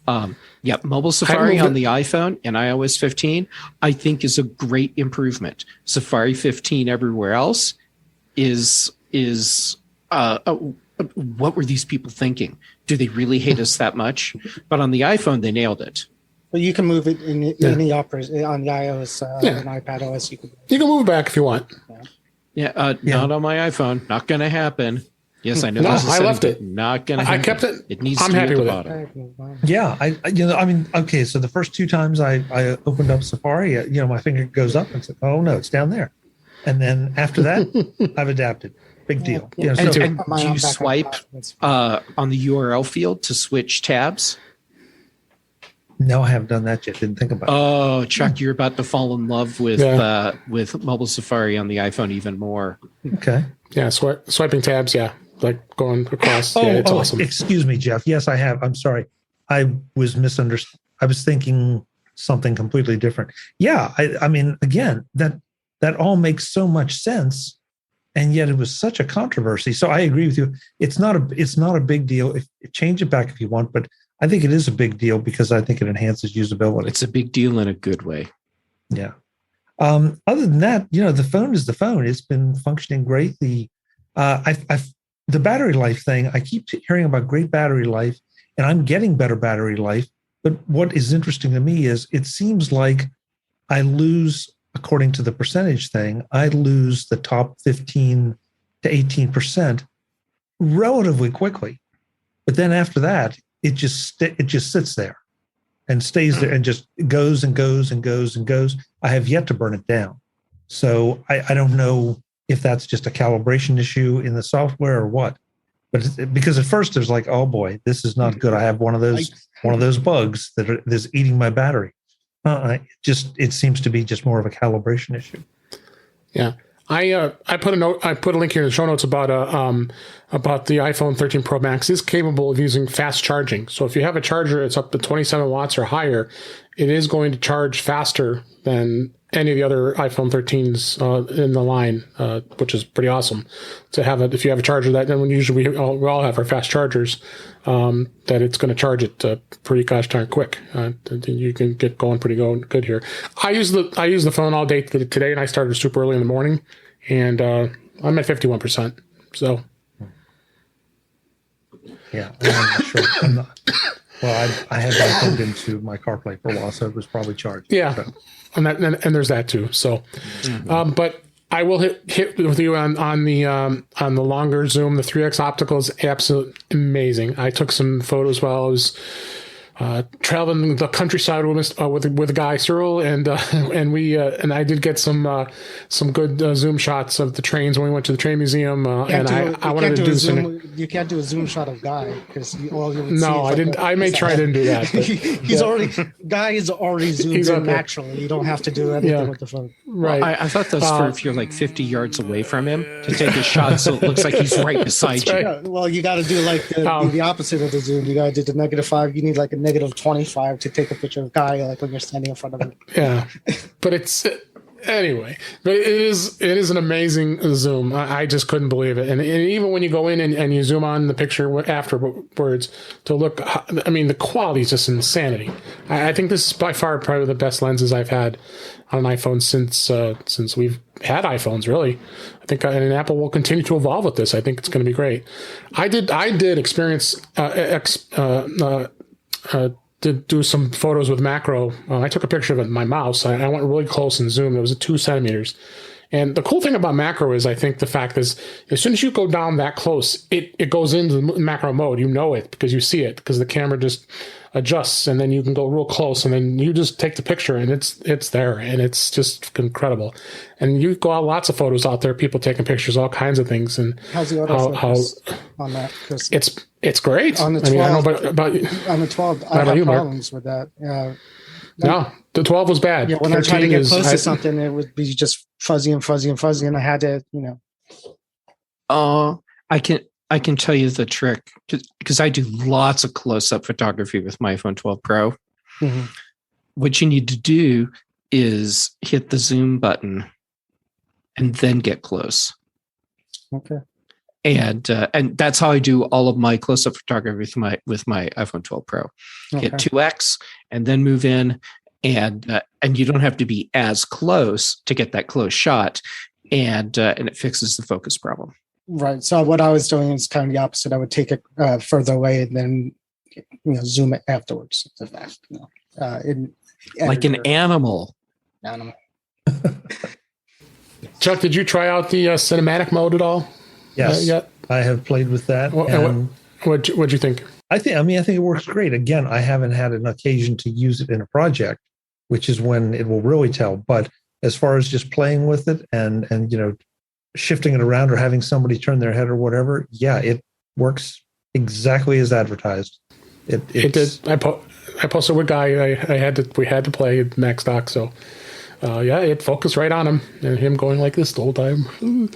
Mobile Safari on the iPhone and iOS 15, I think, is a great improvement. Safari 15 everywhere else is what were these people thinking? Do they really hate us that much? But on the iPhone, they nailed it. But you can move it in the on the iOS and iPad OS. You can move it back if you want. Not on my iPhone. Not going to happen. Yes, I know. No, I left it. Not going to happen. I kept it. It needs I'm to be happy at the with bottom. it. Yeah, okay. So the first two times I opened up Safari, my finger goes up and it's like, oh no, it's down there. And then after that, I've adapted. Big deal. Do you swipe on the URL field to switch tabs? No, I haven't done that yet. Didn't think about it. Oh, Chuck, you're about to fall in love with mobile Safari on the iPhone even more. Okay. Yeah, swiping tabs. Yeah, like going across. It's awesome. Excuse me, Jeff. Yes, I have. I'm sorry. I was misunderstood. I was thinking something completely different. Yeah, again, that all makes so much sense. And yet it was such a controversy. So I agree with you. It's not a big deal. Change it back if you want, but I think it is a big deal because I think it enhances usability. It's a big deal in a good way. Yeah. Other than that, the phone is the phone. It's been functioning great. The battery life thing, I keep hearing about great battery life, and I'm getting better battery life. But what is interesting to me is it seems like I lose, according to the percentage thing, I lose the top 15 to 18% relatively quickly. But then after that, it just sits there and stays there and just goes and goes and goes and goes. I have yet to burn it down. So I don't know if that's just a calibration issue in the software or what. But because at first there's like, oh boy, this is not good. I have one of those bugs that's eating my battery. It seems to be just more of a calibration issue. Yeah. I put a link here in the show notes about the iPhone 13 Pro Max is capable of using fast charging. So if you have a charger that's up to 27 watts or higher, it is going to charge faster than any of the other iPhone 13s in the line, which is pretty awesome to have it. If you have a charger that, then usually we all have our fast chargers, that it's going to charge it pretty gosh darn quick. You can get going pretty good here. I use the phone all day today, and I started super early in the morning, and I'm at 51%. So yeah, I'm not sure. I'm not. Well, I had that plugged into my CarPlay for a while, so it was probably charged. Yeah, so. and there's that too. So, but I will hit with you on the longer zoom. The 3x optical is absolutely amazing. I took some photos while I was traveling the countryside with a guy Cyril, and I did get some good zoom shots of the trains when we went to the train museum. I wanted to do some. You can't do a zoom shot of Guy because all you would see. No, I didn't. I may try to do that. But, Guy is already zoomed in naturally. You don't have to do anything with the phone. Right. Well, I thought that's for if you're like 50 yards away from him to take a shot, so it looks like he's right beside you. Right. Yeah, well, you got to do like the opposite of the zoom. You got to do the -5. You need like a -25 to take a picture of Guy, like when you're standing in front of him. Yeah, but it's anyway. But it is an amazing zoom. I just couldn't believe it. And even when you go in and you zoom on the picture afterwards to look, I mean, the quality is just insanity. I think this is by far probably the best lenses I've had on an iPhone since we've had iPhones. Really, I think, and Apple will continue to evolve with this. I think it's going to be great. I did experience to do some photos with macro. I took a picture of it with my mouse. I went really close and zoomed. It was at 2 centimeters. And the cool thing about macro is, I think the fact is, as soon as you go down that close, it goes into the macro mode. You know it because you see it, because the camera just adjusts, and then you can go real close, and then you just take the picture, and it's there, and it's just incredible. And you go out lots of photos out there, people taking pictures, all kinds of things. And how's the autofocus on that? It's great. On the 12, I don't know about on the 12, I have problems with that. No, the 12 was bad. Yeah, when I tried to get close to something, it would be just fuzzy, and I had to, I can tell you the trick, because I do lots of close-up photography with my iPhone 12 Pro. Mm-hmm. What you need to do is hit the zoom button and then get close. Okay. And that's how I do all of my close-up photography with my iPhone 12 Pro. Okay. Hit 2x and then move in, and you don't have to be as close to get that close shot, and it fixes the focus problem. Right. So what I was doing is kind of the opposite. I would take it further away and then zoom it afterwards. Like an animal. Chuck, did you try out the cinematic mode at all? Yes, yet? I have played with that. What'd you think? I think it works great. Again, I haven't had an occasion to use it in a project, which is when it will really tell. But as far as just playing with it and shifting it around or having somebody turn their head or whatever, yeah, it works exactly as advertised. It did. I posted with Guy. We had to play Max Doc, so it focused right on him, and him going like this the whole time.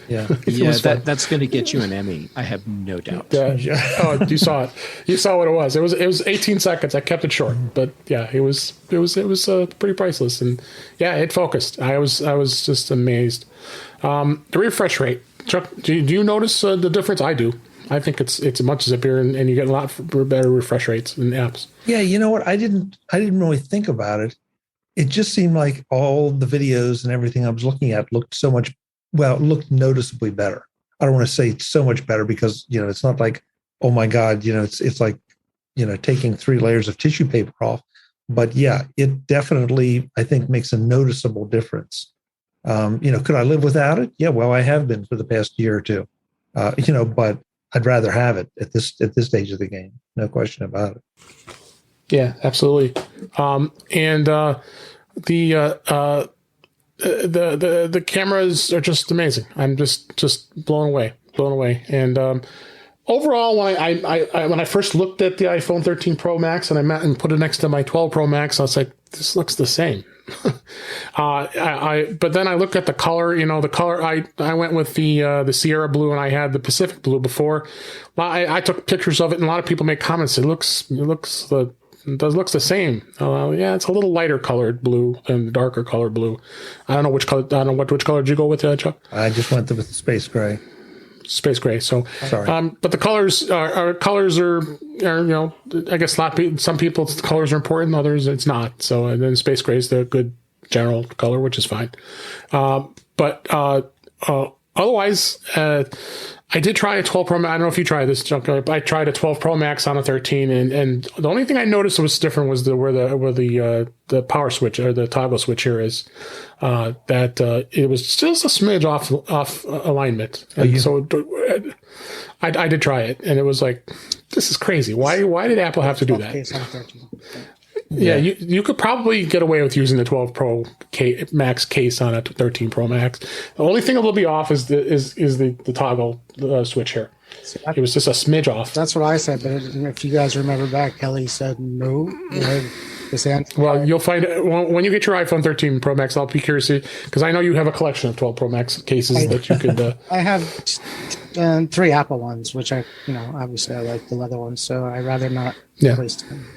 Yeah, that's going to get you an Emmy. I have no doubt. Yeah. Oh, you saw it. You saw what it was. It was 18 seconds. I kept it short, but yeah, it was pretty priceless, and yeah, it focused. I was just amazed. The refresh rate, Chuck. Do you notice the difference? I do. I think it's as much as a beer, and you get a lot better refresh rates in apps. Yeah, you know what? I didn't really think about it. It just seemed like all the videos and everything I was looking at looked noticeably better. I don't want to say so much better because, it's not like, oh my God, it's like, taking 3 layers of tissue paper off. But yeah, it definitely, I think, makes a noticeable difference. Could I live without it? Yeah, well, I have been for the past year or two, but I'd rather have it at this stage of the game. No question about it. Yeah, absolutely. And the cameras are just amazing. I'm just blown away. And overall, when I first looked at the iPhone 13 Pro Max and I met and put it next to my 12 Pro Max, I was like, this looks the same. But then I looked at the color. The color. I went with the Sierra Blue, and I had the Pacific Blue before. I took pictures of it, and a lot of people make comments. It looks the same. Yeah, it's a little lighter colored blue than the darker colored blue. I don't know which color. I don't know which color did you go with, Chuck? I just went with the space gray. Space gray. So, Sorry. But the colors are I guess some people's colors are important, others it's not. So, and then space gray is the good general color, which is fine. But otherwise, I did try a 12 Pro Max. I don't know if you tried this, Chuck. I tried a 12 Pro Max on a 13, and the only thing I noticed was different was where the power switch or the toggle switch here is. It was just a smidge off alignment, and so I did try it, and it was like, this is crazy. Why did Apple have to do that? Yeah, you could probably get away with using the 12 Pro Max case on a 13 Pro Max. The only thing that will be off is the toggle switch here. It was just a smidge off. That's what I said, but if you guys remember back, Kelly said no. Well, you'll find when you get your iPhone 13 Pro Max. I'll be curious because I know you have a collection of 12 Pro Max cases that you could. I have 3 Apple ones, which obviously I like the leather ones, so I'd rather not waste them.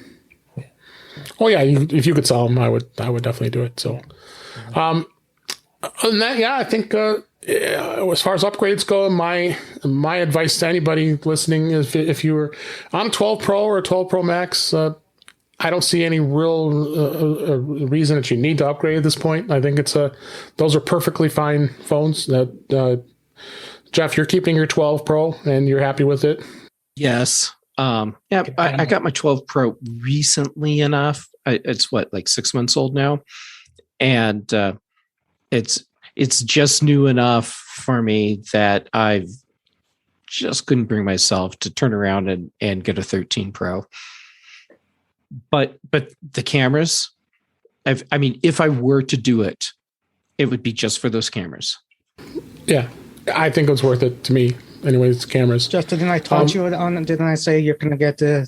Oh yeah, if you could sell them, I would definitely do it. So, other than that, I think as far as upgrades go, my advice to anybody listening is if you were on a 12 Pro or a 12 Pro Max, I don't see any real reason that you need to upgrade at this point. I think those are perfectly fine phones. Jeff, you're keeping your 12 Pro and you're happy with it? Yes. I got my 12 Pro recently enough. It's like 6 months old now, and it's just new enough for me that I've just couldn't bring myself to turn around and get a 13 Pro. But the cameras, if I were to do it, it would be just for those cameras. Yeah, I think it's worth it to me. Anyways, cameras. Justin, didn't I taught you on? Didn't I say you're going to get to?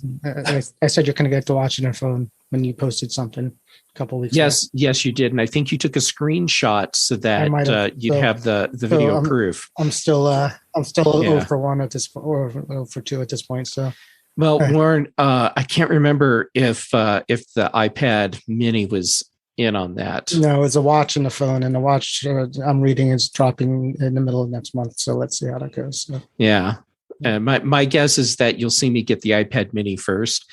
I said you're going to get to watching your phone when you posted something a couple weeks ago. Yes, you did, and I think you took a screenshot so that you'd have the video proof. I'm still 0 for 1 at this point, or 0 for 2 at this point. So, well, Warren, I can't remember if the iPad Mini was in on that. No, it's a watch and a phone, and the watch I'm reading is dropping in the middle of next month. So let's see how that goes. So. Yeah. My guess is that you'll see me get the iPad Mini first.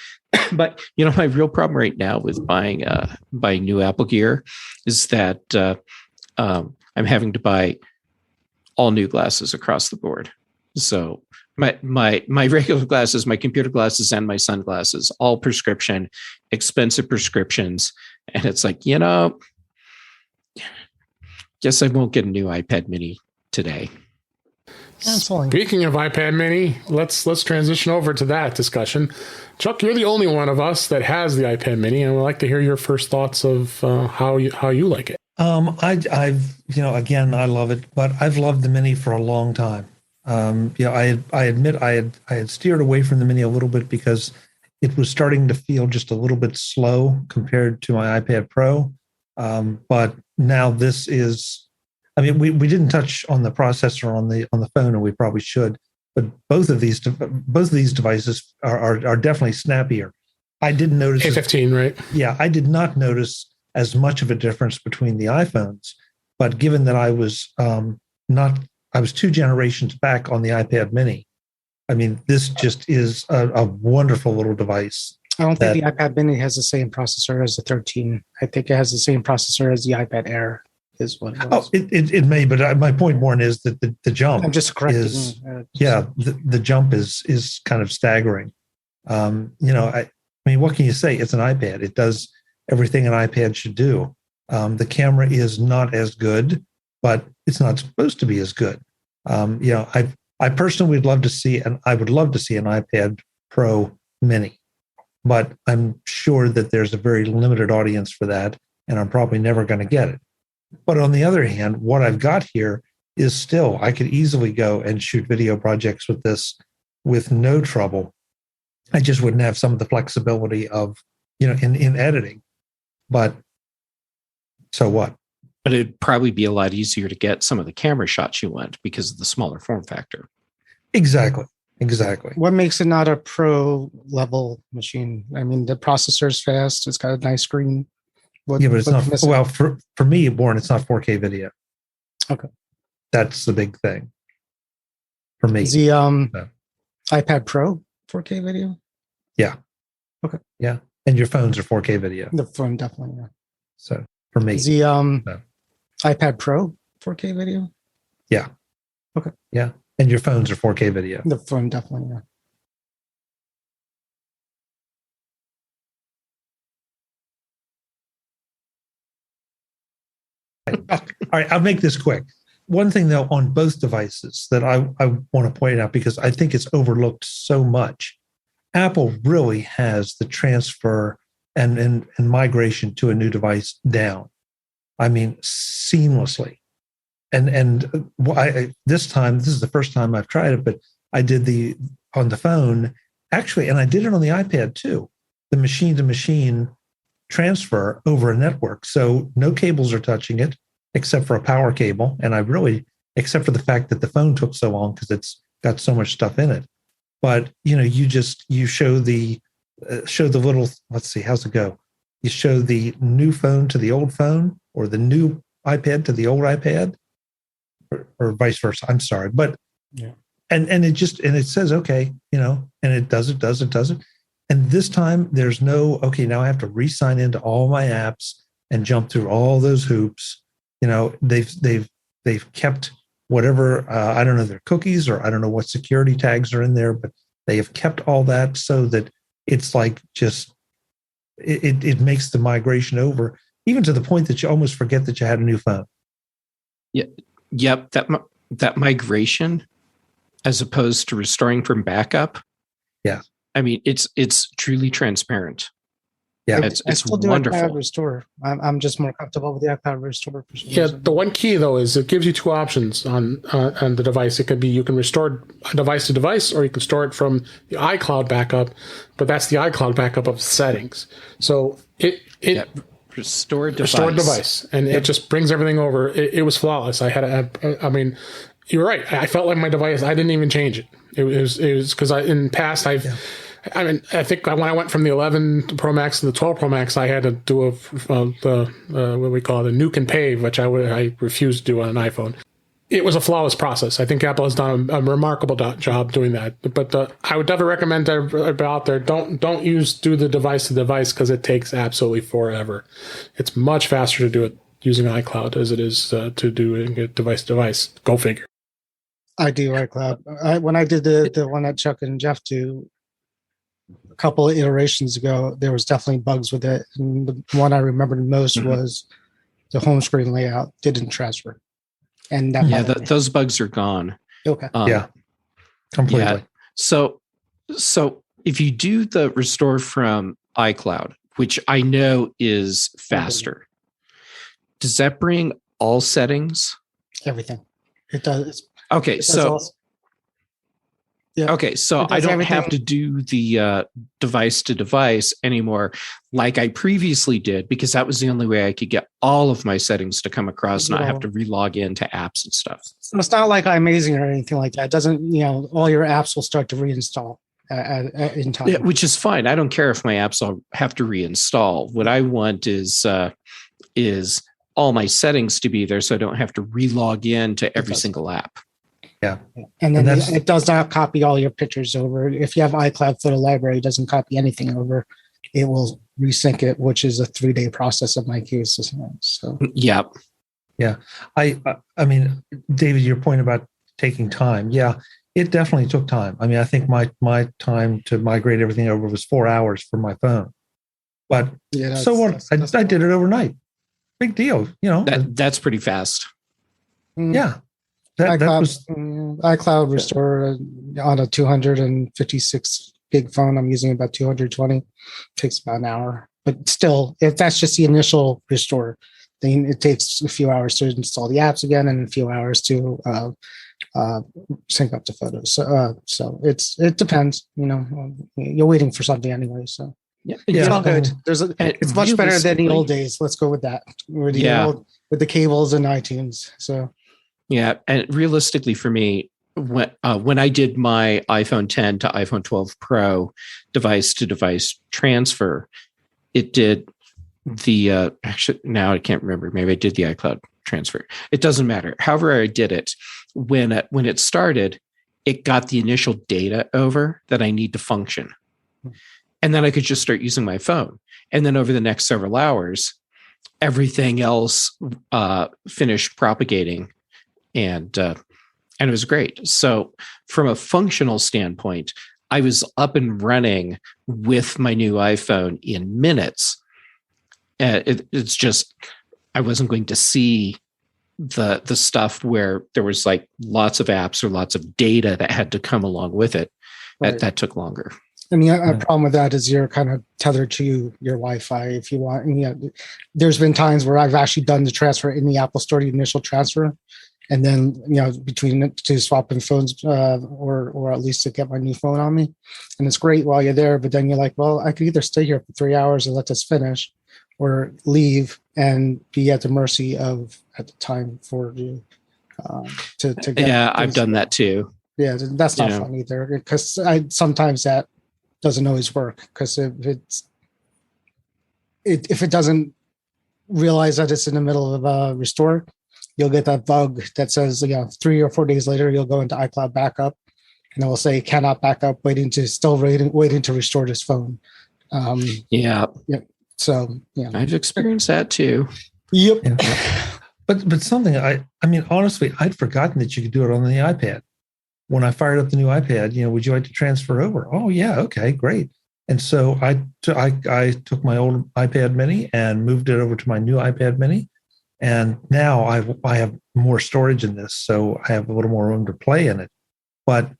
But, my real problem right now with buying new Apple gear is that I'm having to buy all new glasses across the board. So my regular glasses, my computer glasses, and my sunglasses, all prescription, expensive prescriptions. And it's like, guess I won't get a new iPad Mini today. Speaking of iPad Mini, let's transition over to that discussion. Chuck, you're the only one of us that has the iPad Mini, and we'd like to hear your first thoughts of how you like it. Again, I love it, but I've loved the Mini for a long time. I admit I had steered away from the Mini a little bit because it was starting to feel just a little bit slow compared to my iPad Pro. But now this is, we didn't touch on the processor on the phone, and we probably should. But both of these devices are definitely snappier. I didn't notice A15, right? Yeah, I did not notice as much of a difference between the iPhones. But given that I was 2 generations back on the iPad Mini, this just is a wonderful little device. I don't think the iPad Mini has the same processor as the 13. I think it has the same processor as the iPad Air. Is what it was. It may, but my point, Warren, is that the jump. I'm just correcting. The jump is kind of staggering. What can you say? It's an iPad. It does everything an iPad should do. The camera is not as good, but it's not supposed to be as good. I personally would love to see, and I would love to see an iPad Pro Mini, but I'm sure that there's a very limited audience for that, and I'm probably never going to get it. But on the other hand, what I've got here is still, I could easily go and shoot video projects with this with no trouble. I just wouldn't have some of the flexibility of, in editing. But so what? But it'd probably be a lot easier to get some of the camera shots you want because of the smaller form factor. Exactly. What makes it not a pro level machine? I mean, the processor's fast. It's got a nice screen. But it's not. missing? Well, for me, Warren, it's not 4K video. Okay. That's the big thing for me. Is the iPad Pro 4K video? Yeah. Okay. Yeah. And your phones are 4K video. The phone definitely. Yeah. So for me, Is the iPad Pro 4K video? yeah. Okay. Yeah. And your phones are 4K video. The phone definitely. Yeah. All right, I'll make this quick. One thing though, on both devices that I want to point out, because I think it's overlooked so much, Apple really has the transfer and migration to a new device down. I mean, seamlessly. And this is the first time I've tried it, but I did on the phone actually, and I did it on the iPad too, the machine to machine transfer over a network. So no cables are touching it except for a power cable. And except for the fact that the phone took so long because it's got so much stuff in it. But, you show the little, let's see, how's it go? You show the new phone to the old phone or the new iPad to the old iPad or vice versa. I'm sorry. But, yeah. And it says, okay, and it does it. And this time there's no, okay, now I have to re-sign into all my apps and jump through all those hoops. They've kept whatever, I don't know, their cookies, or I don't know what security tags are in there, but they have kept all that so that it's like just, it makes the migration over, even to the point that you almost forget that you had a new phone. Yeah. Yep. That migration, as opposed to restoring from backup. Yeah. I mean, it's truly transparent. Yeah, I still do wonderful. iPad Restore. I'm just more comfortable with the iPad Restore. For some Yeah, reason. the one key though is it gives you two options on the device. It could be you can restore device to device, or you can store it from the iCloud backup. But that's the iCloud backup of settings. So Restore device, and it just brings everything over. It was flawless. I mean, you're right. I felt like my device. I didn't even change it. It was because in the past I think when I went from the 11 Pro Max to the 12 Pro Max, I had to do what we call it, a nuke and pave, which I refused to do on an iPhone. It was a flawless process. I think Apple has done a remarkable job doing that. But I would definitely recommend to everybody out there, don't do the device to device, because it takes absolutely forever. It's much faster to do it using iCloud as it is to do it device to device. Go figure. I do iCloud. When I did the one that Chuck and Jeff do a couple of iterations ago, there was definitely bugs with it. And the one I remembered most was the home screen layout didn't transfer. And that those bugs are gone. Okay. Yeah, completely. Yeah. So if you do the restore from iCloud, which I know is faster, does that bring all settings? Everything. It does. Okay, so yeah. Okay, so I don't have to do the device to device anymore like I previously did, because that was the only way I could get all of my settings to come across and not have to relog into apps and stuff. So it's not like iMazing or anything like that. It doesn't, all your apps will start to reinstall in time. Yeah, which is fine. I don't care if my apps all have to reinstall. What I want is all my settings to be there so I don't have to relog in to every single app. Yeah. And then it does not copy all your pictures over. If you have iCloud Photo Library, it doesn't copy anything over. It will resync it, which is a 3-day process in my case. So yeah. Yeah. I mean, David, your point about taking time. Yeah, it definitely took time. I mean, I think my time to migrate everything over was 4 hours for my phone. But so what? I did it overnight. Big deal. That's pretty fast. Yeah. iCloud Restore on a 256 gig phone. I'm using about 220. Takes about an hour, but still, if that's just the initial restore, then it takes a few hours to install the apps again and a few hours to sync up to photos. So it depends. You're waiting for something anyway. So Yeah, it's all good. It's much better than the old realistically- days. Let's go with that. With Yeah. with the cables and iTunes. So Yeah, and realistically for me, when I did my iPhone 10 to iPhone 12 Pro device to device transfer, it did the actually now I can't remember. Maybe I did the iCloud transfer. It doesn't matter. However, I did it when it started, it got the initial data over that I need to function, and then I could just start using my phone. And then over the next several hours, everything else finished propagating, and it was great. So from a functional standpoint, I was up and running with my new iPhone in minutes. It's just I wasn't going to see the stuff where there was like lots of apps or lots of data that had to come along with it. Right. That took longer. I mean, a problem with that is you're kind of tethered to your Wi-Fi if you want. And, there's been times where I've actually done the transfer in the Apple Store, the initial transfer, and then between to swapping phones or at least to get my new phone on me, and it's great while you're there. But then you're like, well, I could either stay here for 3 hours and let this finish, or leave and be at the mercy of at the time for you to get. Yeah, I've done that too. Yeah, that's not fun either, because sometimes that doesn't always work, because if it doesn't realize that it's in the middle of a restore, you'll get that bug that says 3 or 4 days later you'll go into iCloud backup and it will say cannot back up, waiting to restore this phone. Yeah. So I've experienced that too. Yep. Yeah. But something I mean, honestly, I'd forgotten that you could do it on the iPad. When I fired up the new iPad, would you like to transfer over? Oh yeah, okay, great. And so I took my old iPad Mini and moved it over to my new iPad Mini, and now I have more storage in this, so I have a little more room to play in it. But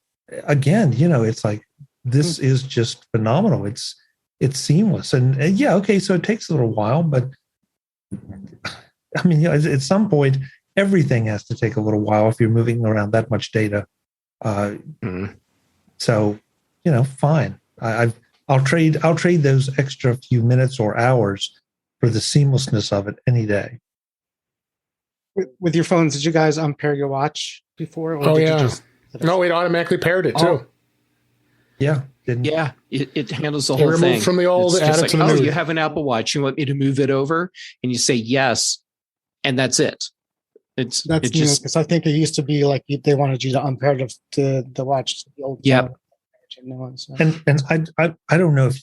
again, it's like this is just phenomenal. It's seamless, and yeah, okay, so it takes a little while, but I mean, at some point, everything has to take a little while if you're moving around that much data. So, fine. I'll trade those extra few minutes or hours for the seamlessness of it any day. With your phones, did you guys unpair your watch before? Or did you just No, it automatically paired it too. Yeah. Yeah, it handles the It whole removed thing. from the old, It's just added to the new. you have an Apple Watch. You want me to move it over? And you say yes, and that's it. That's it just because I think it used to be like they wanted you to unpair the watch to the old. Yep. Phone, so. And I don't know if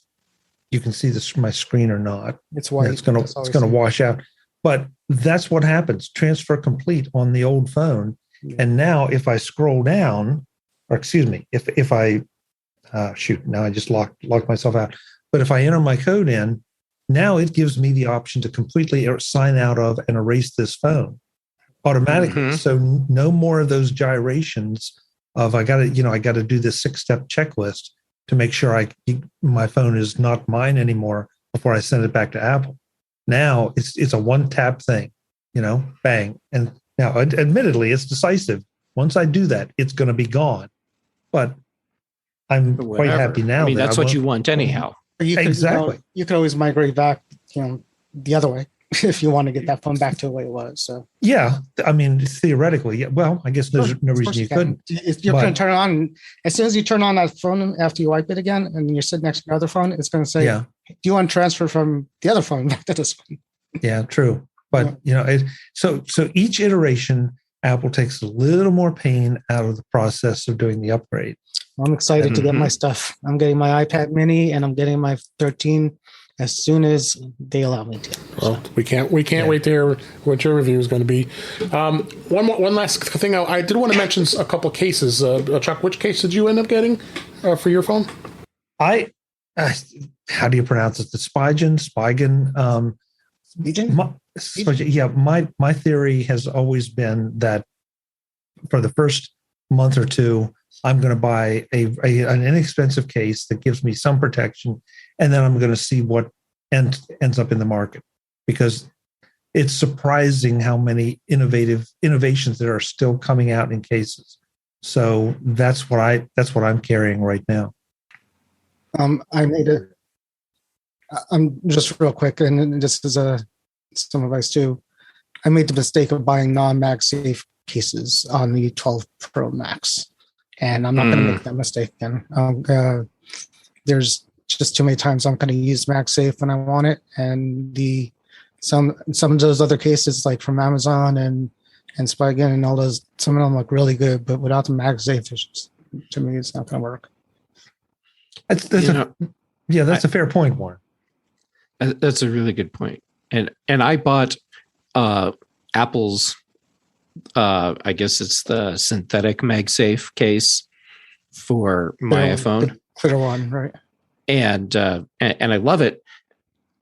you can see this my screen or not. It's white. It's gonna wash out. But that's what happens. Transfer complete on the old phone. Yeah. And now if I scroll down, or excuse me, if I now I just locked myself out. But if I enter my code in, now it gives me the option to completely sign out of and erase this phone automatically. Mm-hmm. So no more of those gyrations of I got to do this 6-step checklist to make sure my phone is not mine anymore before I send it back to Apple. Now it's a one-tap thing, bang. And now, admittedly, it's decisive. Once I do that, it's going to be gone. But I'm quite happy now. I mean, that's what you want anyhow. Exactly. You could always migrate back, the other way if you want to get that phone back to the way it was. So yeah, I mean, theoretically, yeah. Well, I guess there's no reason you couldn't. You're going to turn it on as soon as you turn on that phone after you wipe it again, and you're sitting next to your other phone. It's going to say, Yeah. "Do you want to transfer from the other phone back to this one?" Yeah, true. But so each iteration, Apple takes a little more pain out of the process of doing the upgrade. I'm excited to get my stuff. I'm getting my iPad Mini and I'm getting my 13 as soon as they allow me to. Well, we can't wait to hear what your review is going to be. One last thing, I did want to mention a couple of cases. Chuck, which case did you end up getting for your phone? How do you pronounce it? The Spigen. My theory has always been that for the first month or two, I'm going to buy an inexpensive case that gives me some protection, and then I'm going to see what ends up in the market, because it's surprising how many innovations that are still coming out in cases. So that's what I'm carrying right now. I made it. I'm just real quick, and just as some advice too. I made the mistake of buying non-MagSafe cases on the 12 Pro Max, and I'm not going to make that mistake again. There's just too many times I'm going to use MagSafe when I want it, and some of those other cases like from Amazon and Spigen and all those, some of them look really good, but without the MagSafe, to me, it's not going to work. That's a fair point, Warren. That's a really good point. And I bought Apple's, I guess it's the synthetic MagSafe case for my iPhone. The clear one, right? And I love it.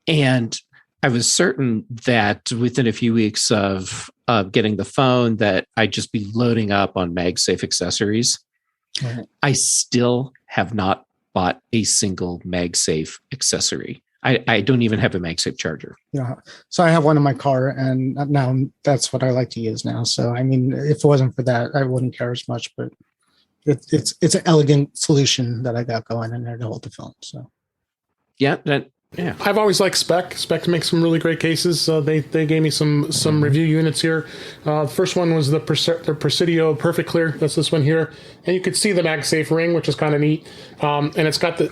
And I was certain that within a few weeks of getting the phone that I'd just be loading up on MagSafe accessories. Right. I still have not bought a single MagSafe accessory. I don't even have a MagSafe charger. Yeah. So I have one in my car, and now that's what I like to use now. So, I mean, if it wasn't for that, I wouldn't care as much, but it's an elegant solution that I got going in there to hold the phone. So, yeah. I've always liked Spec. Spec makes some really great cases. They gave me some review units here. The first one was the Presidio Perfect Clear. That's this one here, and you could see the MagSafe ring, which is kind of neat. And it's got the.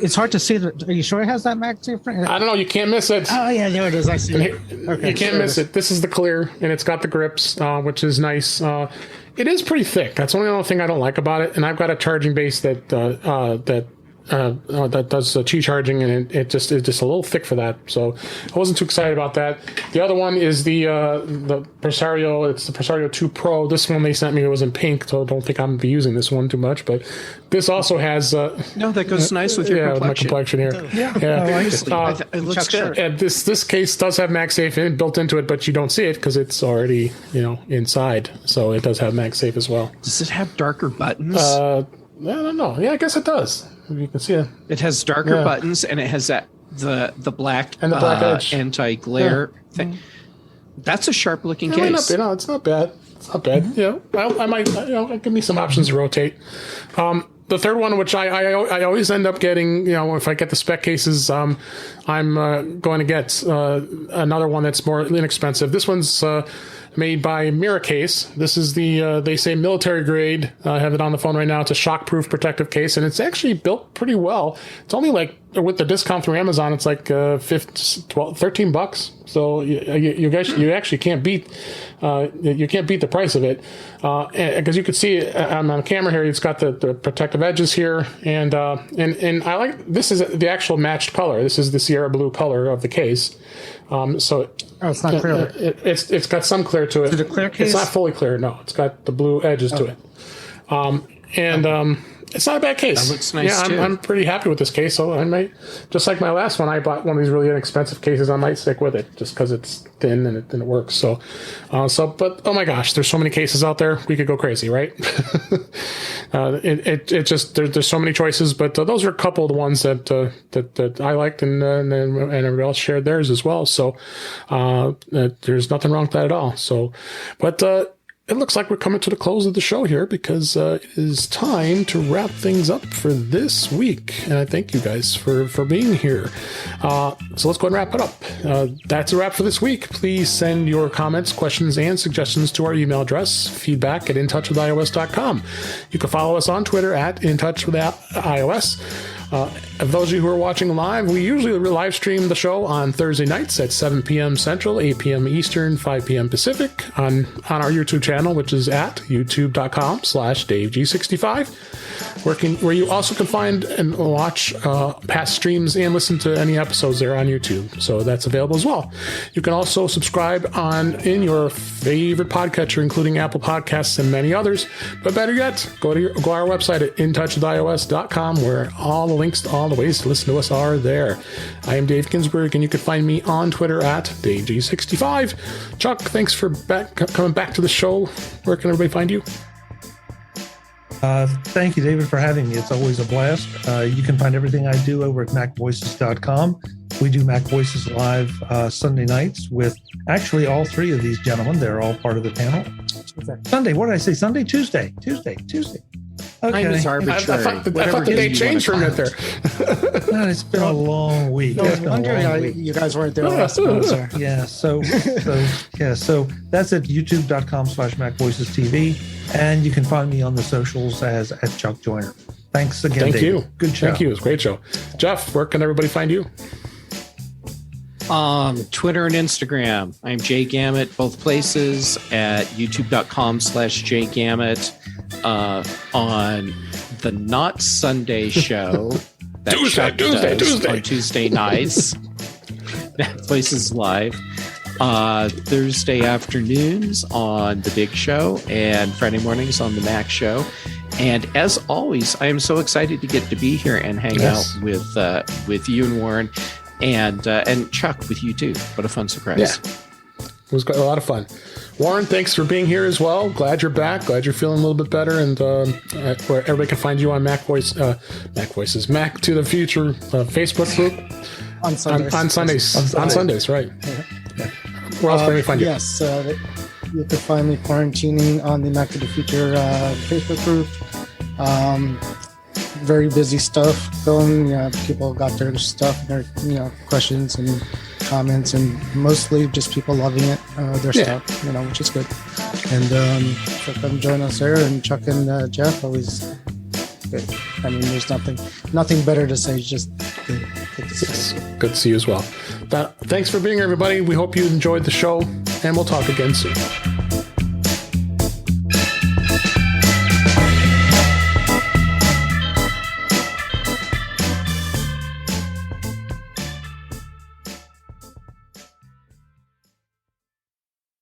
It's hard to see. Are you sure it has that MagSafe ring? I don't know. You can't miss it. Oh yeah, there it is. I see it. Okay, you can't miss it. This is the clear, and it's got the grips, which is nice. It is pretty thick. That's the only other thing I don't like about it. And I've got a charging base that does Qi charging, and it's just a little thick for that. So I wasn't too excited about that. The other one is the Presario. It's the Presario 2 Pro. This one they sent me, it was in pink, so I don't think I'm going to be using this one too much. But this also has no, that goes nice with your complexion. My complexion here. Yeah. It looks good. And this case does have MagSafe built into it, but you don't see it because it's already inside. So it does have MagSafe as well. Does it have darker buttons? I don't know. Yeah, I guess it does. You can see it. It has darker buttons, and it has the black and the black edge anti-glare thing. That's a sharp looking case. It's not bad. It's not bad. I might give me some options to rotate. The third one, which I always end up getting, if I get the Spec cases, I'm going to get another one that's more inexpensive. This one's made by Miracase. This is they say military grade. I have it on the phone right now. It's a shockproof protective case, and it's actually built pretty well. It's only like, with the discount through Amazon, it's like $13. So you actually can't beat the price of it, because you can see on the camera here, it's got the protective edges here, and I like, this is the actual matched color. This is the Sierra blue color of the case. It's not clear. It's got some clear to it. Is it a clear case? It's not fully clear. No, it's got the blue edges to it. It's not a bad case. That looks nice too. I'm pretty happy with this case. So I might, just like my last one, I bought one of these really inexpensive cases. I might stick with it just because it's thin and it works. But oh my gosh, there's so many cases out there. We could go crazy, right? It just, there's so many choices, but those are a couple of the ones that I liked, and everybody else shared theirs as well. So there's nothing wrong with that at all. So, but it looks like we're coming to the close of the show here, because it is time to wrap things up for this week. And I thank you guys for being here. So let's go ahead and wrap it up. That's a wrap for this week. Please send your comments, questions, and suggestions to our email address, feedback@intouchwithios.com. You can follow us on Twitter @intouchwithios. Of those of you who are watching live, we usually live stream the show on Thursday nights at 7 p.m. Central, 8 p.m. Eastern, 5 p.m. Pacific on our YouTube channel, which is at youtube.com/DaveG65, where you also can find and watch past streams and listen to any episodes there on YouTube. So that's available as well. You can also subscribe in your favorite podcatcher, including Apple Podcasts and many others. But better yet, go to our website at intouchwithios.com, where all the links to all the ways to listen to us are there. I am Dave Ginsburg, and you can find me on Twitter at DaveG65. Chuck, thanks for coming back to the show. Where can everybody find you? Thank you, David, for having me. It's always a blast. You can find everything I do over at MacVoices.com. We do Mac Voices live Sunday nights with actually all three of these gentlemen. They're all part of the panel. Sunday. What did I say? Sunday, Tuesday. Okay. Time is I arbitrary. thought the Whatever day you changed for a wanna minute call there. No, it's been a long week. I It's was been a wondering long how week. you guys weren't there last time I was there. Yeah. So that's at youtube.com/Mac Voices TV. And you can find me on the socials as at Chuck Joyner. Thanks again. Thank David. you. Good show. Thank you. It was a great show. Jeff, where can everybody find you? Twitter and Instagram. I'm Jay Gamut, both places at youtube.com/JayGamut. On the Not Sunday show that Chuck does on Tuesday nights. That place is live. Thursday afternoons on The Big Show and Friday mornings on The Mac Show. And as always, I am so excited to get to be here and hang out with you and Warren and Chuck with you too. What a fun surprise. Yeah. It was a lot of fun. Warren, thanks for being here as well. Glad you're back. Glad you're feeling a little bit better. And where everybody can find you on Mac to the Future Facebook group On Sundays. On Sundays, right? Where else can we find you? Yes, you can find me quarantining on the Mac to the Future Facebook group. Very busy stuff going. People got their stuff, their questions and comments, and mostly just people loving it, their stuff, which is good. And so come join us there. And Chuck and Jeff, always good. I mean, there's nothing better to say. Just good to see you. Good to see you as well. Thanks for being here, everybody. We hope you enjoyed the show, and we'll talk again soon.